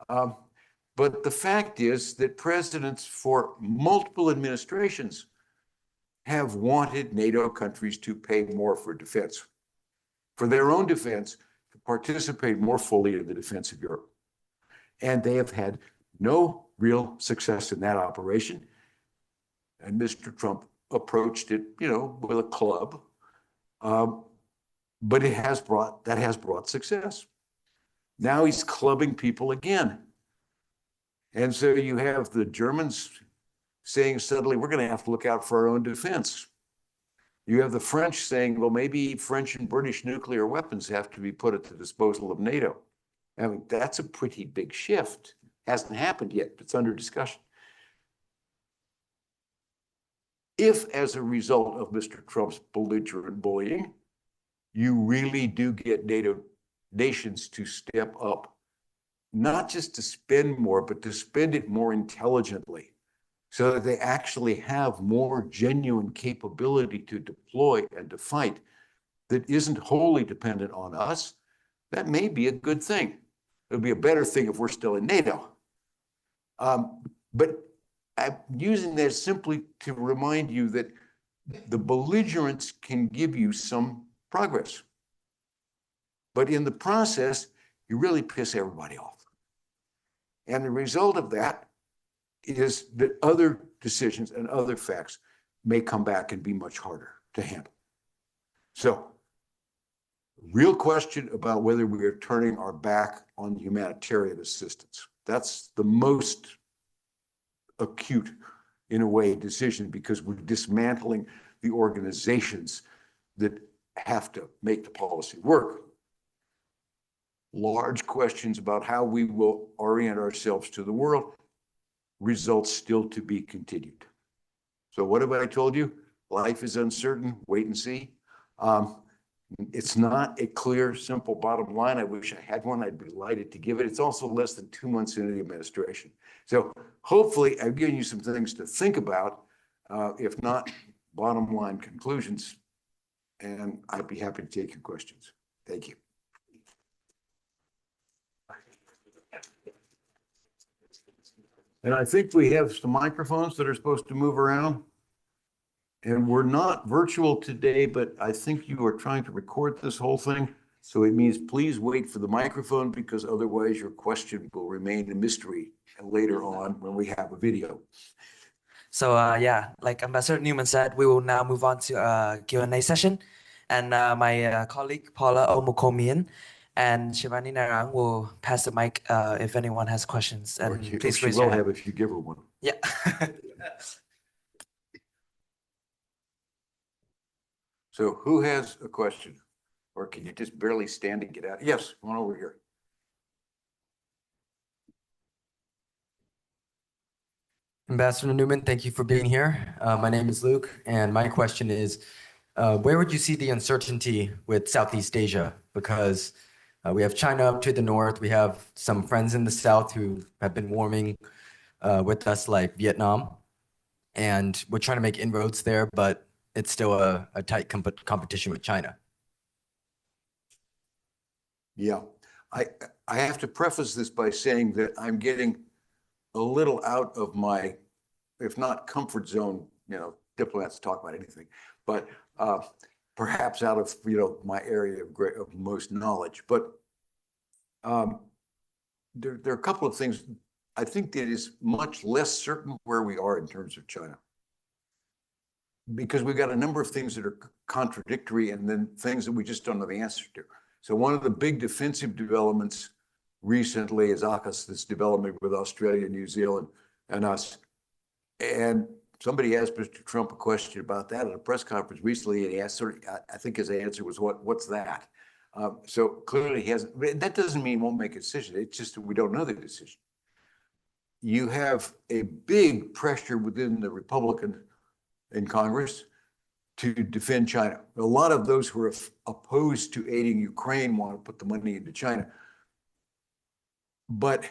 But the fact is that presidents for multiple administrations have wanted NATO countries to pay more for defense, for their own defense, to participate more fully in the defense of Europe. And they have had no real success in that operation. And Mr. Trump approached it, with a club. But that has brought success. Now he's clubbing people again. And so you have the Germans saying suddenly, we're going to have to look out for our own defense. You have the French saying, well, maybe French and British nuclear weapons have to be put at the disposal of NATO. I mean, that's a pretty big shift. Hasn't happened yet, but it's under discussion. If, as a result of Mr. Trump's belligerent bullying, you really do get NATO nations to step up, not just to spend more, but to spend it more intelligently, so that they actually have more genuine capability to deploy and to fight that isn't wholly dependent on us, that may be a good thing. It'll be a better thing if we're still in NATO. But I'm using that simply to remind you that the belligerents can give you some progress. But in the process, you really piss everybody off. And the result of that is that other decisions and other facts may come back and be much harder to handle. So, real question about whether we are turning our back on humanitarian assistance. That's the most acute, in a way, decision, because we're dismantling the organizations that have to make the policy work. Large questions about how we will orient ourselves to the world, results still to be continued. So what have I told you? Life is uncertain, wait and see. It's not a clear, simple bottom line. I wish I had one. I'd be delighted to give it. It's also less than 2 months into the administration. So hopefully I've given you some things to think about, if not bottom line conclusions, and I'd be happy to take your questions. Thank you. And I think we have some microphones that are supposed to move around. And we're not virtual today, but I think you are trying to record this whole thing. So it means please wait for the microphone, because otherwise your question will remain a mystery later on when we have a video. So like Ambassador Neumann said, we will now move on to a Q&A session. And my colleague Paula Omukomian And Shivani Narang will pass the mic if anyone has questions. Or And she, or please she raise will your hand. have if you give her one. Yeah. So who has a question? Or can you just barely stand and get out? Yes, one over here. Ambassador Neumann, thank you for being here. My name is Luke, and my question is, where would you see the uncertainty with Southeast Asia? Because we have China up to the north, we have some friends in the south who have been warming with us, like Vietnam, and we're trying to make inroads there, but it's still a tight competition with China. Yeah, I have to preface this by saying that I'm getting a little out of my, if not comfort zone, diplomats talk about anything, but perhaps out of, my area of most knowledge. But there are a couple of things. I think that it is much less certain where we are in terms of China, because we've got a number of things that are contradictory and then things that we just don't know the answer to. So one of the big defensive developments recently is AUKUS, this development with Australia, New Zealand, and us. And somebody asked Mr. Trump a question about that at a press conference recently, and he asked, I think his answer was, what's that? So clearly he hasn't, that doesn't mean he won't make a decision. It's just that we don't know the decision. You have a big pressure within the Republican in Congress to defend China. A lot of those who are opposed to aiding Ukraine want to put the money into China. But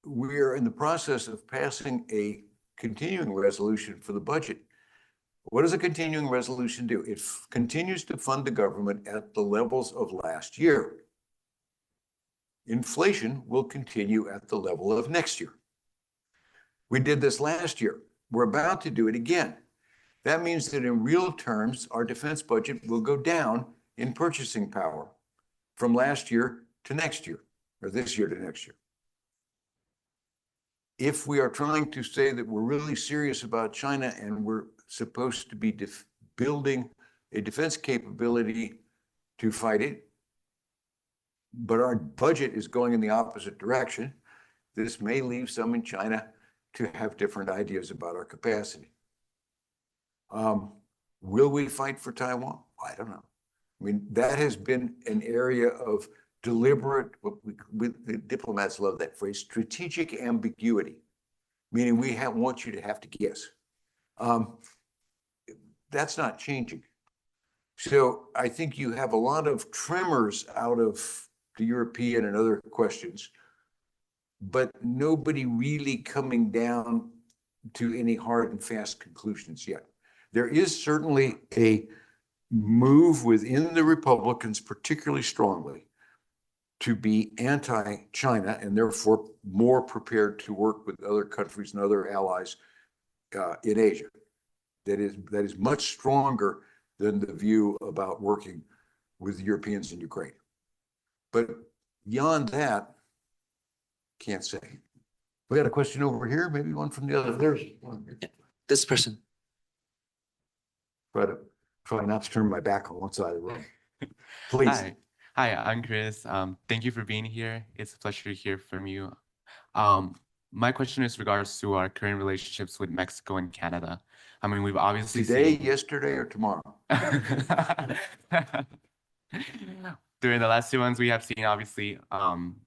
we're in the process of passing a continuing resolution for the budget. What does a continuing resolution do? It continues to fund the government at the levels of last year. Inflation will continue at the level of next year. We did this last year. We're about to do it again. That means that in real terms, our defense budget will go down in purchasing power from last year to next year, or this year to next year. If we are trying to say that we're really serious about China and we're supposed to be building a defense capability to fight it, but our budget is going in the opposite direction, this may leave some in China to have different ideas about our capacity. Will we fight for Taiwan? I don't know. I mean, that has been an area of deliberate, the diplomats love that phrase, strategic ambiguity, meaning we want you to have to guess. That's not changing. So I think you have a lot of tremors out of the European and other questions, but nobody really coming down to any hard and fast conclusions yet. There is certainly a move within the Republicans, particularly strongly, to be anti-China and therefore more prepared to work with other countries and other allies in Asia. That is much stronger than the view about working with Europeans in Ukraine. But beyond that, can't say. We got a question over here, maybe one from the other. There's one. This person. Try not to turn my back on one side of the room. Please. Hi, I'm Chris. Thank you for being here. It's a pleasure to hear from you. My question is regards to our current relationships with Mexico and Canada. I mean, we've obviously Today, seen yesterday, or tomorrow? during the last 2 months, we have seen obviously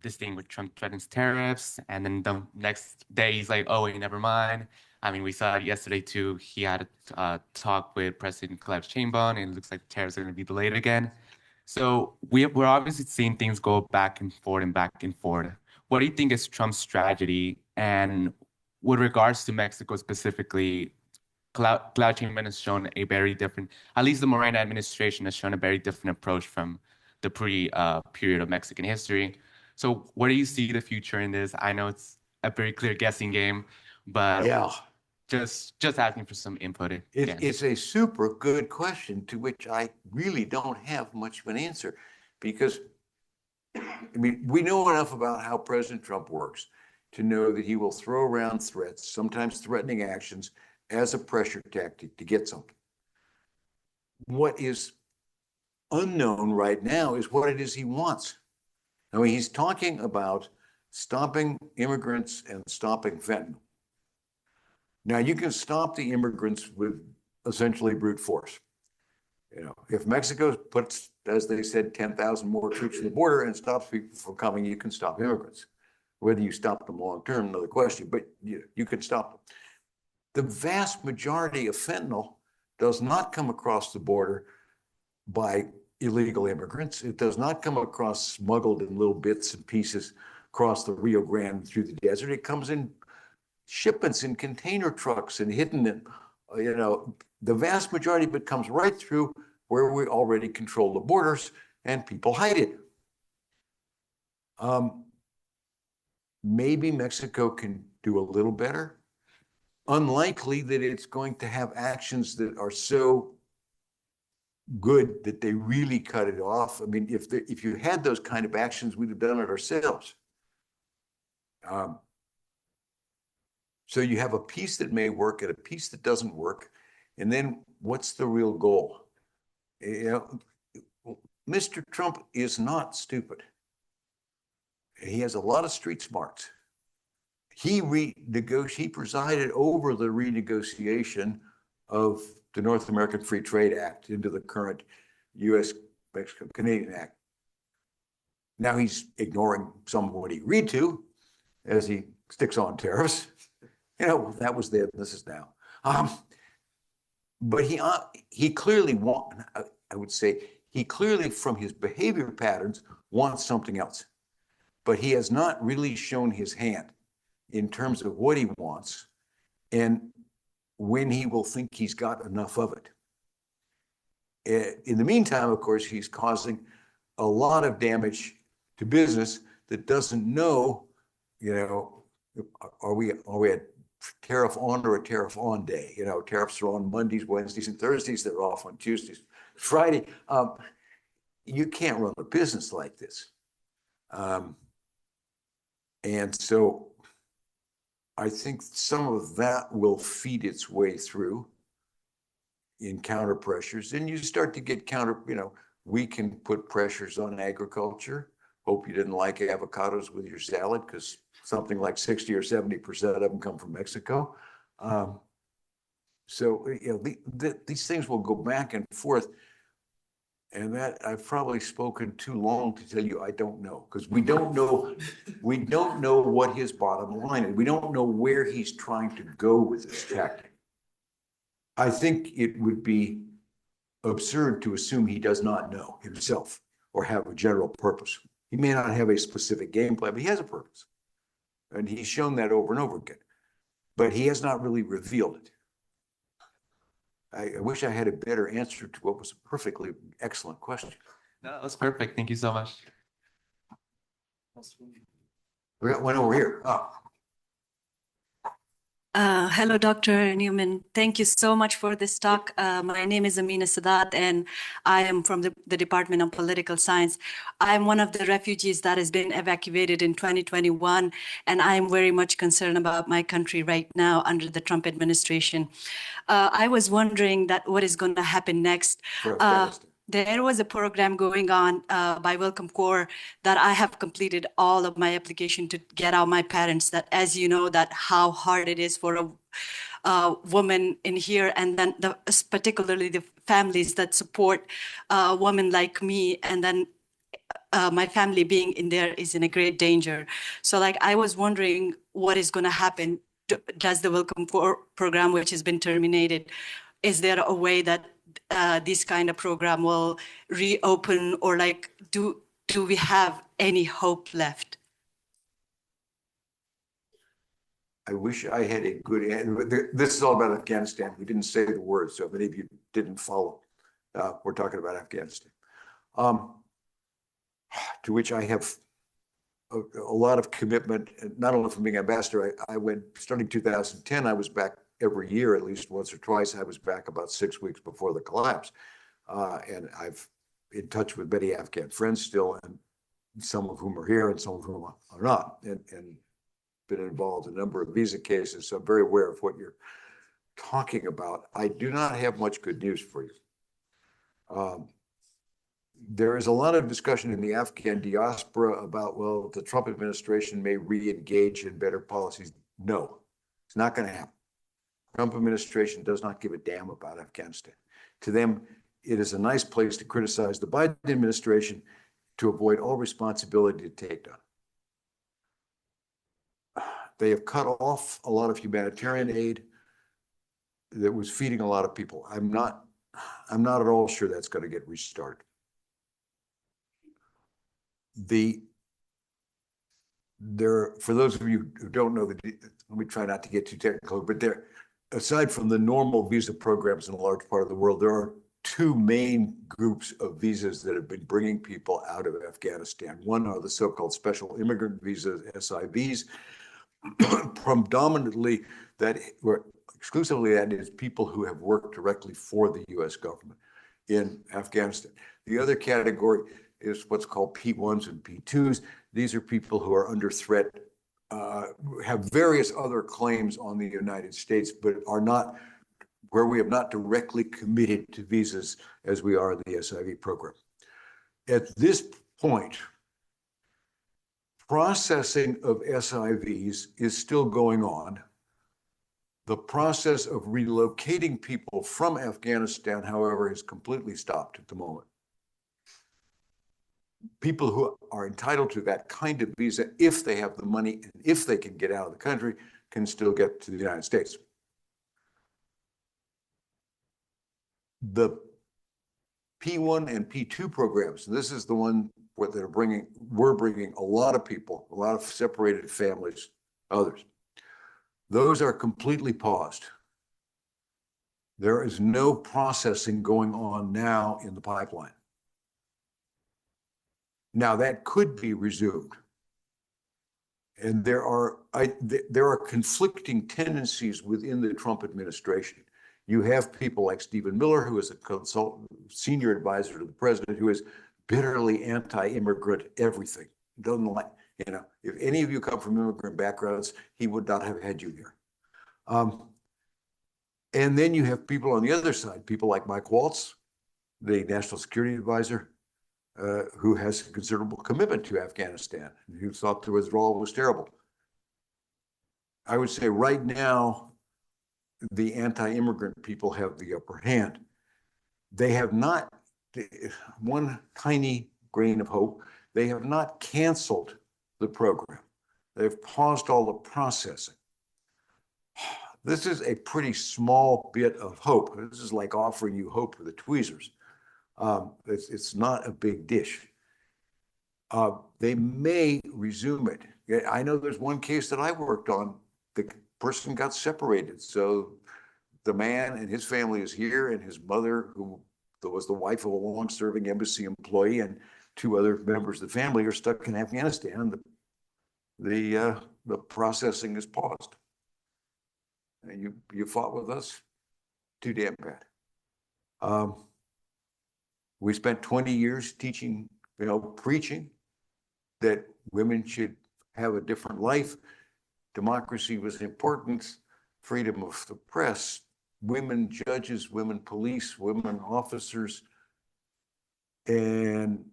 this thing with Trump threatens tariffs, and then the next day he's like, oh, wait, never mind. I mean, we saw it yesterday too. He had a talk with President-elect Sheinbaum, and it looks like the tariffs are going to be delayed again. So we're obviously seeing things go back and forth and back and forth. What do you think is Trump's strategy? And with regards to Mexico specifically, Claudia Sheinbaum has shown a very different, at least the Morena administration has shown a very different approach from the period of Mexican history. So where do you see the future in this? I know it's a very clear guessing game, but Yeah. just asking for some input. It's a super good question to which I really don't have much of an answer, because I mean, we know enough about how President Trump works to know that he will throw around threats, sometimes threatening actions, as a pressure tactic to get something. What is unknown right now is what it is he wants. I mean, he's talking about stopping immigrants and stopping fentanyl. Now, you can stop the immigrants with essentially brute force. You know, if Mexico puts, as they said, 10,000 more troops at the border and stops people from coming, you can stop immigrants. Whether you stop them long term, another question, but you can stop them. The vast majority of fentanyl does not come across the border by illegal immigrants. It does not come across smuggled in little bits and pieces across the Rio Grande through the desert. It comes in shipments in container trucks and hidden in, you know, the vast majority of it comes right through where we already control the borders and people hide it. Maybe Mexico can do a little better. Unlikely that it's going to have actions that are so good that they really cut it off. I mean, if you had those kind of actions, we'd have done it ourselves. So you have a piece that may work and a piece that doesn't work. And then what's the real goal? You know, Mr. Trump is not stupid. He has a lot of street smarts. He presided over the renegotiation of the North American Free Trade Act into the current U.S.-Mexico-Canadian Act. Now he's ignoring some of what he agreed to as he sticks on tariffs. You know, that was then, this is now. But he clearly I would say, he clearly from his behavior patterns wants something else. But he has not really shown his hand in terms of what he wants and when he will think he's got enough of it. In the meantime, of course, he's causing a lot of damage to business that doesn't know, you know, are we at tariff on or a tariff on day? You know, tariffs are on Mondays, Wednesdays, and Thursdays. They're off on Tuesdays, Friday. You can't run a business like this. And so I think some of that will feed its way through in counter pressures. And you start to get you know, we can put pressures on agriculture. Hope you didn't like avocados with your salad because something like 60 or 70% of them come from Mexico. So, you know, these things will go back and forth. And that I've probably spoken too long to tell you I don't know, because we don't know what his bottom line is. We don't know where he's trying to go with this tactic. I think it would be absurd to assume he does not know himself or have a general purpose. He may not have a specific game plan, but he has a purpose. And he's shown that over and over again. But he has not really revealed it. I wish I had a better answer to what was a perfectly excellent question. No, that was perfect. Thank you so much. We got one over here. Hello, Dr. Neumann. Thank you so much for this talk. My name is Amina Sadat, and I am from the Department of Political Science. I'm one of the refugees that has been evacuated in 2021, and I'm very much concerned about my country right now under the Trump administration. I was wondering that what is going to happen next. For Afghanistan. There was a program going on by Welcome Corps that I have completed all of my application to get out my parents, that as you know, that how hard it is for a woman in here, and then particularly the families that support women like me, and then my family being in there is in a great danger. So like I was wondering what is going to happen. Does the Welcome Corps program, which has been terminated, is there a way that this kind of program will reopen, or like do we have any hope left? I wish I had a good answer. This is all about Afghanistan. We didn't say the words, so many of you didn't follow. We're talking about Afghanistan. To which I have a lot of commitment, not only from being ambassador. I went, starting 2010, I was back every year, at least once or twice. I was back about 6 weeks before the collapse. And I've in touch with many Afghan friends still, and some of whom are here and some of whom are not, and been involved in a number of visa cases. So I'm very aware of what you're talking about. I do not have much good news for you. There is a lot of discussion in the Afghan diaspora about, well, the Trump administration may re-engage in better policies. No, it's not going to happen. Trump administration does not give a damn about Afghanistan. To them, it is a nice place to criticize the Biden administration to avoid all responsibility to take down. They have cut off a lot of humanitarian aid that was feeding a lot of people. I'm not at all sure that's going to get restarted. For those of you who don't know, let me try not to get too technical, but aside from the normal visa programs in a large part of the world, there are two main groups of visas that have been bringing people out of Afghanistan. One are the so-called special immigrant visas, SIVs. Predominantly, exclusively that is people who have worked directly for the U.S. government in Afghanistan. The other category is what's called P1s and P2s. These are people who are under threat, have various other claims on the United States, but are not where we have not directly committed to visas as we are in the SIV program. At this point, processing of SIVs is still going on. The process of relocating people from Afghanistan, however, is completely stopped at the moment. People who are entitled to that kind of visa, if they have the money and if they can get out of the country, can still get to the United States. The P1 and P2 programs, this is the one where we're bringing a lot of people, a lot of separated families, others. Those are completely paused. There is no processing going on now in the pipeline. Now that could be resumed. And there are conflicting tendencies within the Trump administration. You have people like Stephen Miller, who is a senior advisor to the president, who is bitterly anti-immigrant everything. Doesn't like, if any of you come from immigrant backgrounds, he would not have had you here. And then you have people on the other side, people like Mike Waltz, the national security advisor, who has a considerable commitment to Afghanistan, who thought the withdrawal was terrible. I would say right now, the anti-immigrant people have the upper hand. They have not, one tiny grain of hope, they have not canceled the program. They've paused all the processing. This is a pretty small bit of hope. This is like offering you hope with the tweezers. It's not a big dish. They may resume it. I know there's one case that I worked on. The person got separated. So the man and his family is here, and his mother, who was the wife of a long-serving embassy employee, and two other members of the family are stuck in Afghanistan. The processing is paused. And you fought with us? Too damn bad. We spent 20 years teaching, preaching that women should have a different life. Democracy was important, freedom of the press, women judges, women police, women officers. And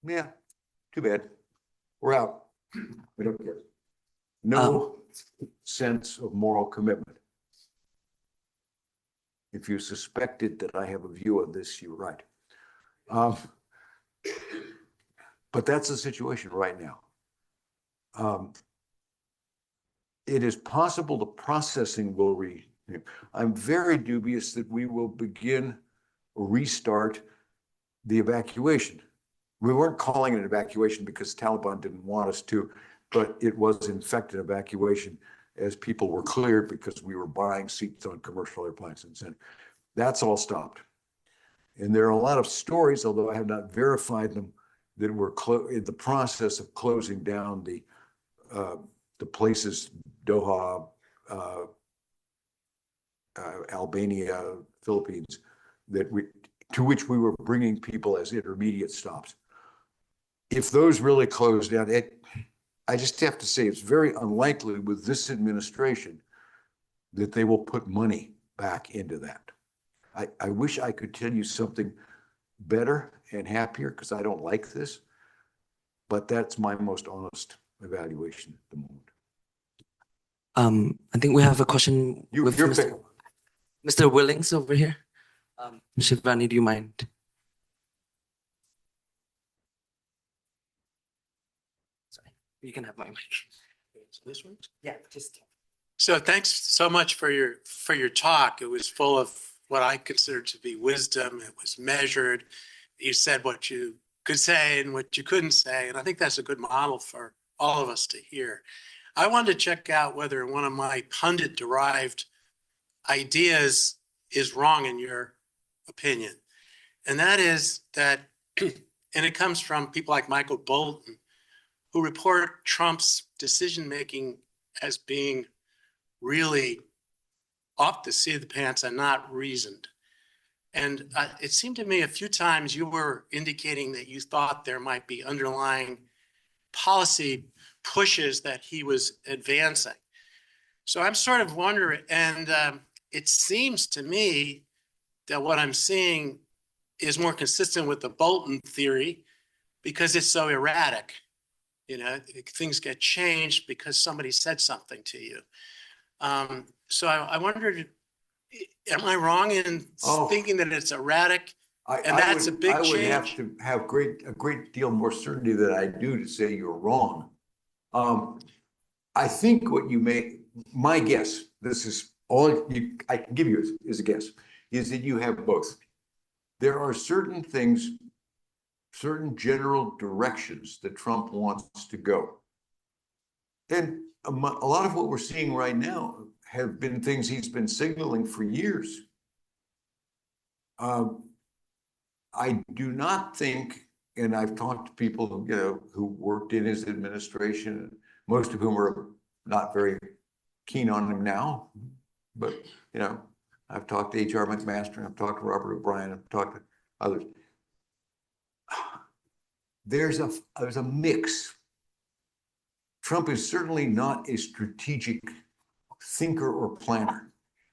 yeah, too bad. We're out. We don't care. No sense of moral commitment. If you suspected that I have a view on this, you're right. But that's the situation right now. It is possible the processing will I'm very dubious that we will begin or restart the evacuation. We weren't calling it an evacuation because Taliban didn't want us to, but it was in fact an evacuation as people were cleared because we were buying seats on commercial airplanes and that's all stopped. And there are a lot of stories, although I have not verified them, that we're in the process of closing down the places, Doha, Albania, Philippines, to which we were bringing people as intermediate stops. If those really close down, I just have to say it's very unlikely with this administration that they will put money back into that. I wish I could tell you something better, and happier because I don't like this. But that's my most honest evaluation at the moment. I think we have a question You're with Mr. Willings over here. Shivani, do you mind? Sorry, you can have my mic. This one? Yeah, just. So thanks so much for your talk. It was full of what I consider to be wisdom. It was measured. You said what you could say and what you couldn't say. And I think that's a good model for all of us to hear. I wanted to check out whether one of my pundit-derived ideas is wrong in your opinion. And that is that, and it comes from people like Michael Bolton, who report Trump's decision-making as being really off the seat of the pants and not reasoned. And it seemed to me a few times you were indicating that you thought there might be underlying policy pushes that he was advancing. So I'm sort of wondering, and it seems to me that what I'm seeing is more consistent with the Bolton theory because it's so erratic. You know, things get changed because somebody said something to you. So I wondered, am I wrong in thinking that it's erratic? And that's a big change. I would have to have a great deal more certainty than I do to say you're wrong. I think what you my guess, this is all I can give you is a guess, is that you have both. There are certain things, certain general directions that Trump wants to go. And a lot of what we're seeing right now have been things he's been signaling for years. I do not think, and I've talked to people who worked in his administration, most of whom are not very keen on him now, but I've talked to H.R. McMaster, I've talked to Robert O'Brien, I've talked to others. There's a mix. Trump is certainly not a strategic thinker or planner.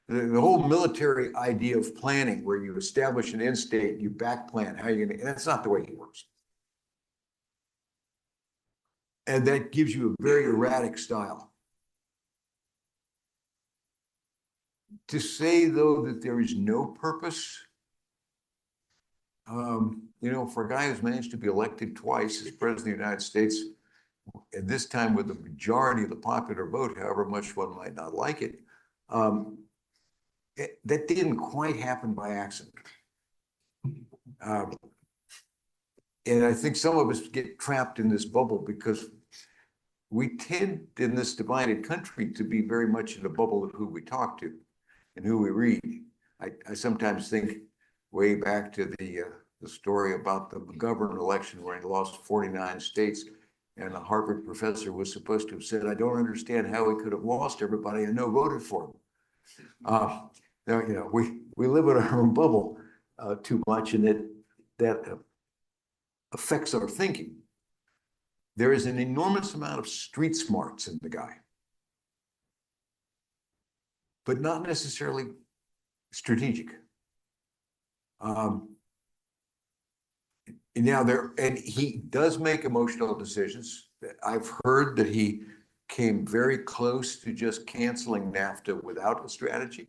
The whole military idea of planning, where you establish an end state, you back plan how you're gonna, that's not the way he works. And that gives you a very erratic style. To say, though, that there is no purpose, for a guy who's managed to be elected twice as president of the United States, and this time with the majority of the popular vote, however much one might not like it, that didn't quite happen by accident. And I think some of us get trapped in this bubble because we tend in this divided country to be very much in a bubble of who we talk to and who we read. I sometimes think way back to the story about the McGovern election where he lost 49 states, and a Harvard professor was supposed to have said, "I don't understand how he could have lost. Everybody I know voted for him." We live in our own bubble too much, and that affects our thinking. There is an enormous amount of street smarts in the guy, but not necessarily strategic. And he does make emotional decisions. I've heard that he came very close to just canceling NAFTA without a strategy.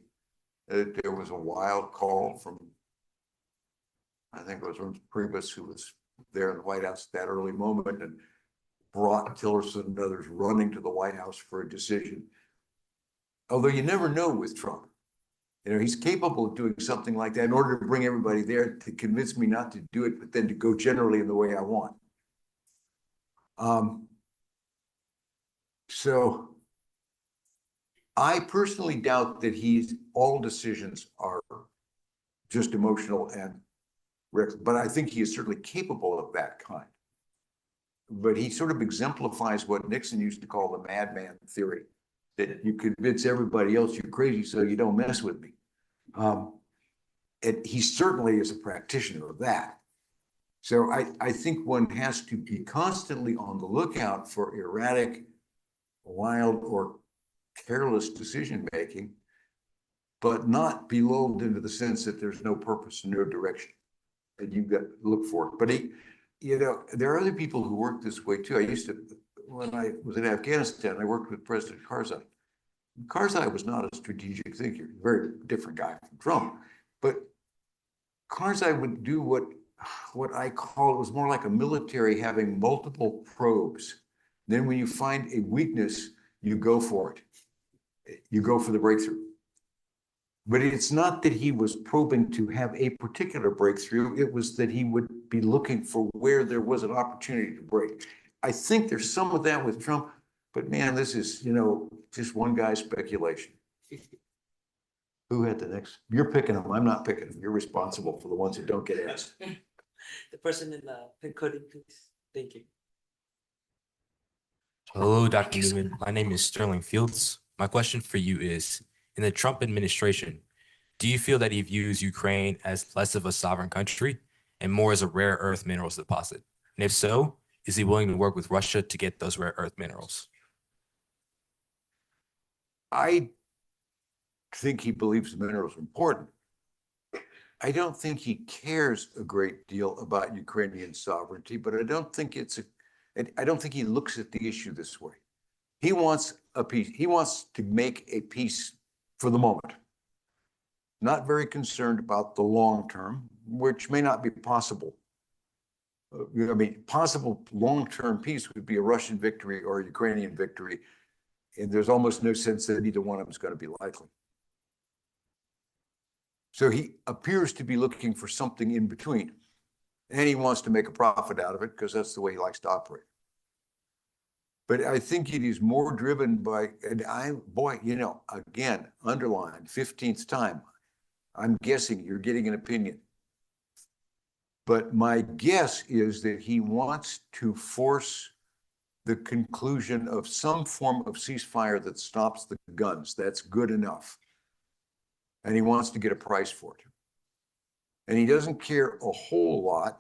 There was a wild call from, I think it was from Priebus, who was there in the White House at that early moment and brought Tillerson and others running to the White House for a decision. Although you never know with Trump. He's capable of doing something like that in order to bring everybody there to convince me not to do it, but then to go generally in the way I want. So I personally doubt that all decisions are just emotional and reckless, but I think he is certainly capable of that kind. But he sort of exemplifies what Nixon used to call the madman theory, that you convince everybody else you're crazy so you don't mess with me. And he certainly is a practitioner of that. So I think one has to be constantly on the lookout for erratic, wild, or careless decision-making, but not be lulled into the sense that there's no purpose and no direction. and you've got to look for it. But there are other people who work this way too. When I was in Afghanistan, I worked with President Karzai. Karzai was not a strategic thinker, very different guy from Trump, but Karzai would do what I call, it was more like a military having multiple probes. Then when you find a weakness, you go for it. You go for the breakthrough. But it's not that he was probing to have a particular breakthrough. It was that he would be looking for where there was an opportunity to break. I think there's some of that with Trump, but man, this is, just one guy's speculation. Who had the next? You're picking them. I'm not picking them. You're responsible for the ones who don't get asked. The person in the pink hoodie, please. Thank you. Hello, Dr. Neumann. My name is Sterling Fields. My question for you is, in the Trump administration, do you feel that he views Ukraine as less of a sovereign country and more as a rare earth minerals deposit? And if so, is he willing to work with Russia to get those rare earth minerals? I think he believes the minerals are important. I don't think he cares a great deal about Ukrainian sovereignty, but I don't think he looks at the issue this way. He wants a peace. He wants to make a peace for the moment. Not very concerned about the long term, which may not be possible. Possible long-term peace would be a Russian victory or a Ukrainian victory, and there's almost no sense that either one of them is going to be likely. So he appears to be looking for something in between, and he wants to make a profit out of it because that's the way he likes to operate. But I think it is more driven by, again, underlined, 15th time, I'm guessing you're getting an opinion. But my guess is that he wants to force the conclusion of some form of ceasefire that stops the guns. That's good enough. And he wants to get a price for it. And he doesn't care a whole lot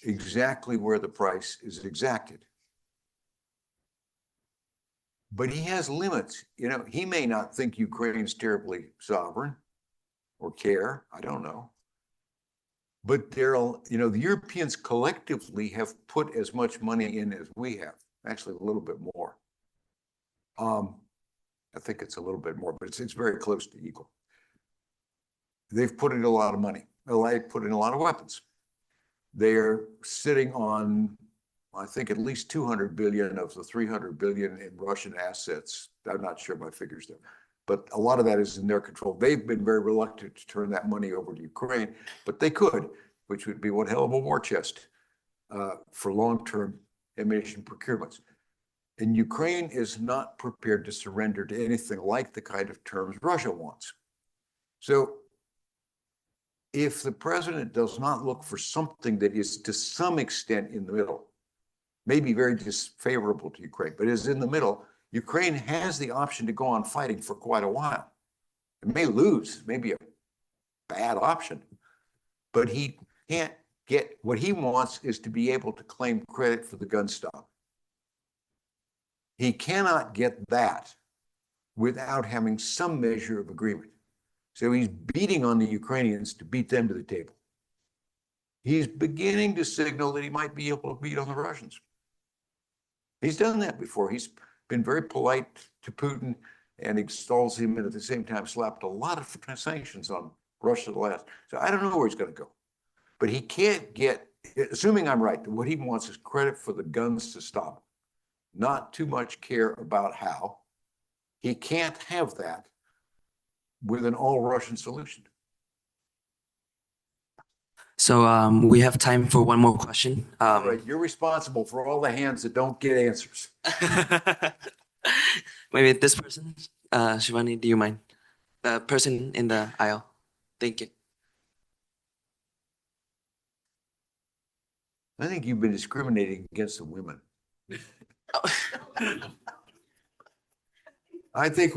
exactly where the price is exacted. But he has limits. He may not think Ukraine's terribly sovereign or care. I don't know. But the Europeans collectively have put as much money in as we have, actually a little bit more. I think it's a little bit more, but it's very close to equal. They've put in a lot of money. They put in a lot of weapons. They're sitting on, I think, at least 200 billion of the 300 billion in Russian assets. I'm not sure my figures there, but a lot of that is in their control. They've been very reluctant to turn that money over to Ukraine, but they could, which would be one hell of a war chest for long-term ammunition procurements. And Ukraine is not prepared to surrender to anything like the kind of terms Russia wants. So if the president does not look for something that is to some extent in the middle, maybe very disfavorable to Ukraine, but is in the middle, Ukraine has the option to go on fighting for quite a while. It may lose, maybe a bad option, but he can't get, what he wants is to be able to claim credit for the gun stop. He cannot get that without having some measure of agreement. So he's beating on the Ukrainians to beat them to the table. He's beginning to signal that he might be able to beat on the Russians. He's done that before. He's been very polite to Putin and extols him, and at the same time slapped a lot of sanctions on Russia the last. So I don't know where he's going to go. But he can't get, assuming I'm right, that what he wants is credit for the guns to stop. Not too much care about how. He can't have that with an all-Russian solution. So we have time for one more question. All right, you're responsible for all the hands that don't get answers. Maybe this person, Shivani, do you mind? The person in the aisle. Thank you. I think you've been discriminating against the women. I think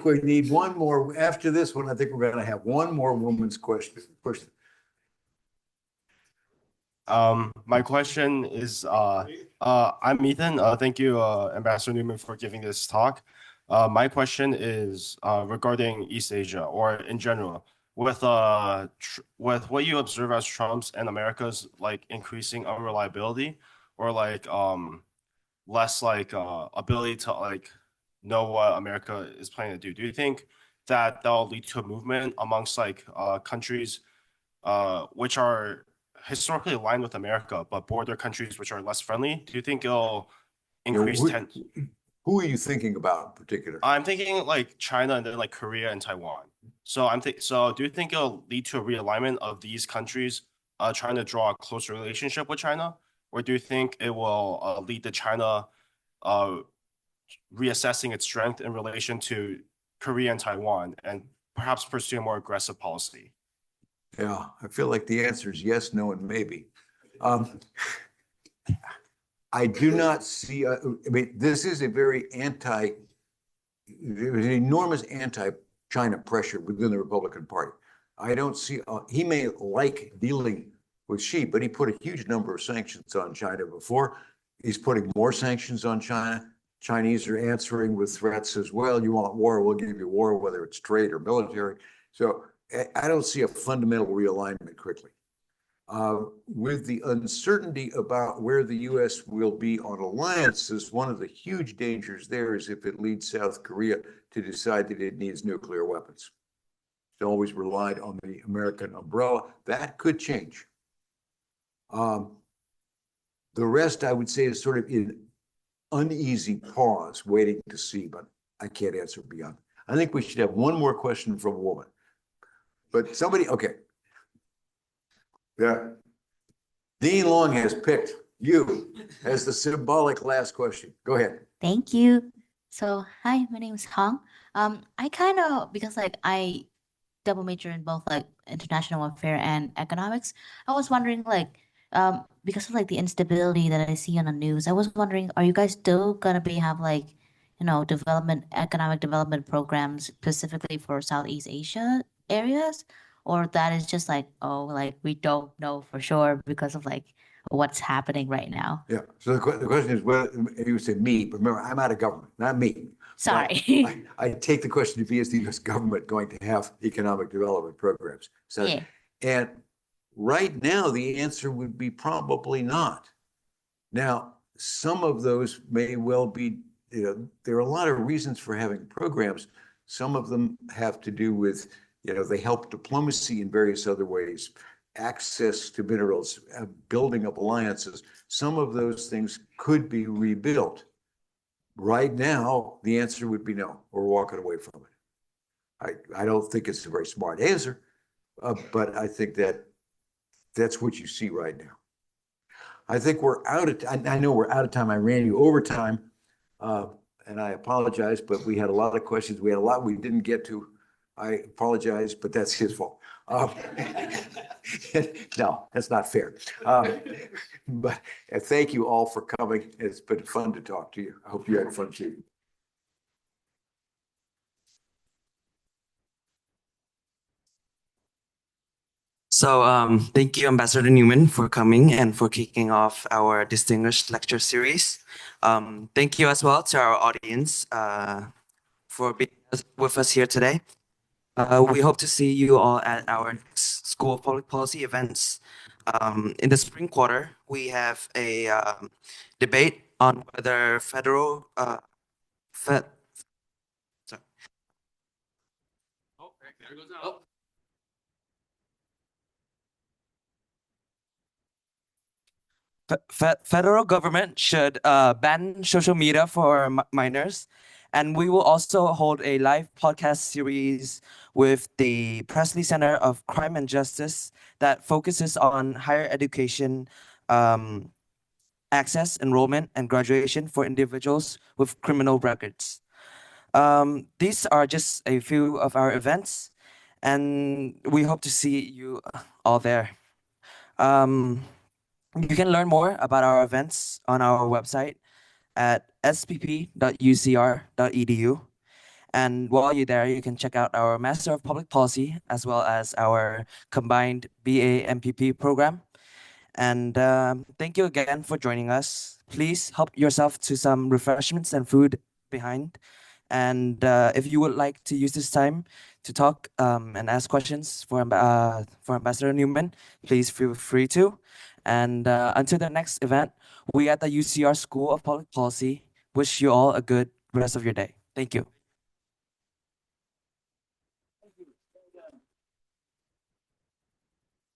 we need one more. After this one, I think we're going to have one more woman's question. My question is, I'm Ethan. Thank you, Ambassador Neumann, for giving this talk. My question is regarding East Asia, or in general. with what you observe as Trump's and America's like increasing unreliability or like less like ability to like know what America is planning to do you think that that'll lead to a movement amongst like countries which are historically aligned with America but border countries which are less friendly? Do you think it'll increase who are you thinking about in particular? I'm thinking like China and then like Korea and Taiwan. So do you think it'll lead to a realignment of these countries trying to draw a closer relationship with China? Or do you think it will lead to China reassessing its strength in relation to Korea and Taiwan and perhaps pursue a more aggressive policy? Yeah, I feel like the answer is yes, no, and maybe. I do not see, I mean, this is a very there's an enormous anti-China pressure within the Republican Party. I don't see, he may like dealing with Xi, but he put a huge number of sanctions on China before. He's putting more sanctions on China. Chinese are answering with threats as well. You want war, we'll give you war, whether it's trade or military. So I don't see a fundamental realignment quickly. With the uncertainty about where the U.S. will be on alliances, one of the huge dangers there is if it leads South Korea to decide that it needs nuclear weapons. It's always relied on the American umbrella. That could change. The rest, I would say, is sort of in uneasy pause, waiting to see, but I can't answer beyond. I think we should have one more question from a woman. But somebody, okay. Yeah. Dean Long has picked you as the symbolic last question. Go ahead. Thank you. So, hi, my name is Hong. I kind of, because like I double major in both like international affair and economics, I was wondering like, because of like the instability that I see on the news, I was wondering, are you guys still gonna have like, economic development programs specifically for Southeast Asia areas? Or that is just like, oh, like we don't know for sure because of like what's happening right now? Yeah. So the question is whether you say me, but remember, I'm out of government, not me. Sorry. I take the question to be, is the U.S. government going to have economic development programs? So, Yeah. and right now, the answer would be probably not. Now, some of those may well be, there are a lot of reasons for having programs. Some of them have to do with, they help diplomacy in various other ways, access to minerals, building of alliances. Some of those things could be rebuilt. Right now, the answer would be no, we're walking away from it. I don't think it's a very smart answer, but I think that's what you see right now. I think we're out of time. I know we're out of time. I ran you over time, and I apologize, but we had a lot of questions. We had a lot we didn't get to. I apologize, but that's his fault. No, that's not fair. But thank you all for coming. It's been fun to talk to you. I hope you had fun too. So thank you, Ambassador Neumann, for coming and for kicking off our distinguished lecture series. Thank you as well to our audience for being with us here today. We hope to see you all at our next School of Public Policy events. In the spring quarter, we have a debate on whether federal sorry. Oh, there goes out. Federal government should ban social media for minors, and we will also hold a live podcast series with the Presley Center of Crime and Justice that focuses on higher education access, enrollment, and graduation for individuals with criminal records. These are just a few of our events, and we hope to see you all there. You can learn more about our events on our website at spp.ucr.edu. And while you're there, you can check out our Master of Public Policy as well as our combined BA MPP program. And thank you again for joining us. Please help yourself to some refreshments and food behind. And if you would like to use this time to talk and ask questions for Ambassador Neumann, please feel free to. And until the next event, we at the UCR School of Public Policy wish you all a good rest of your day. Thank you.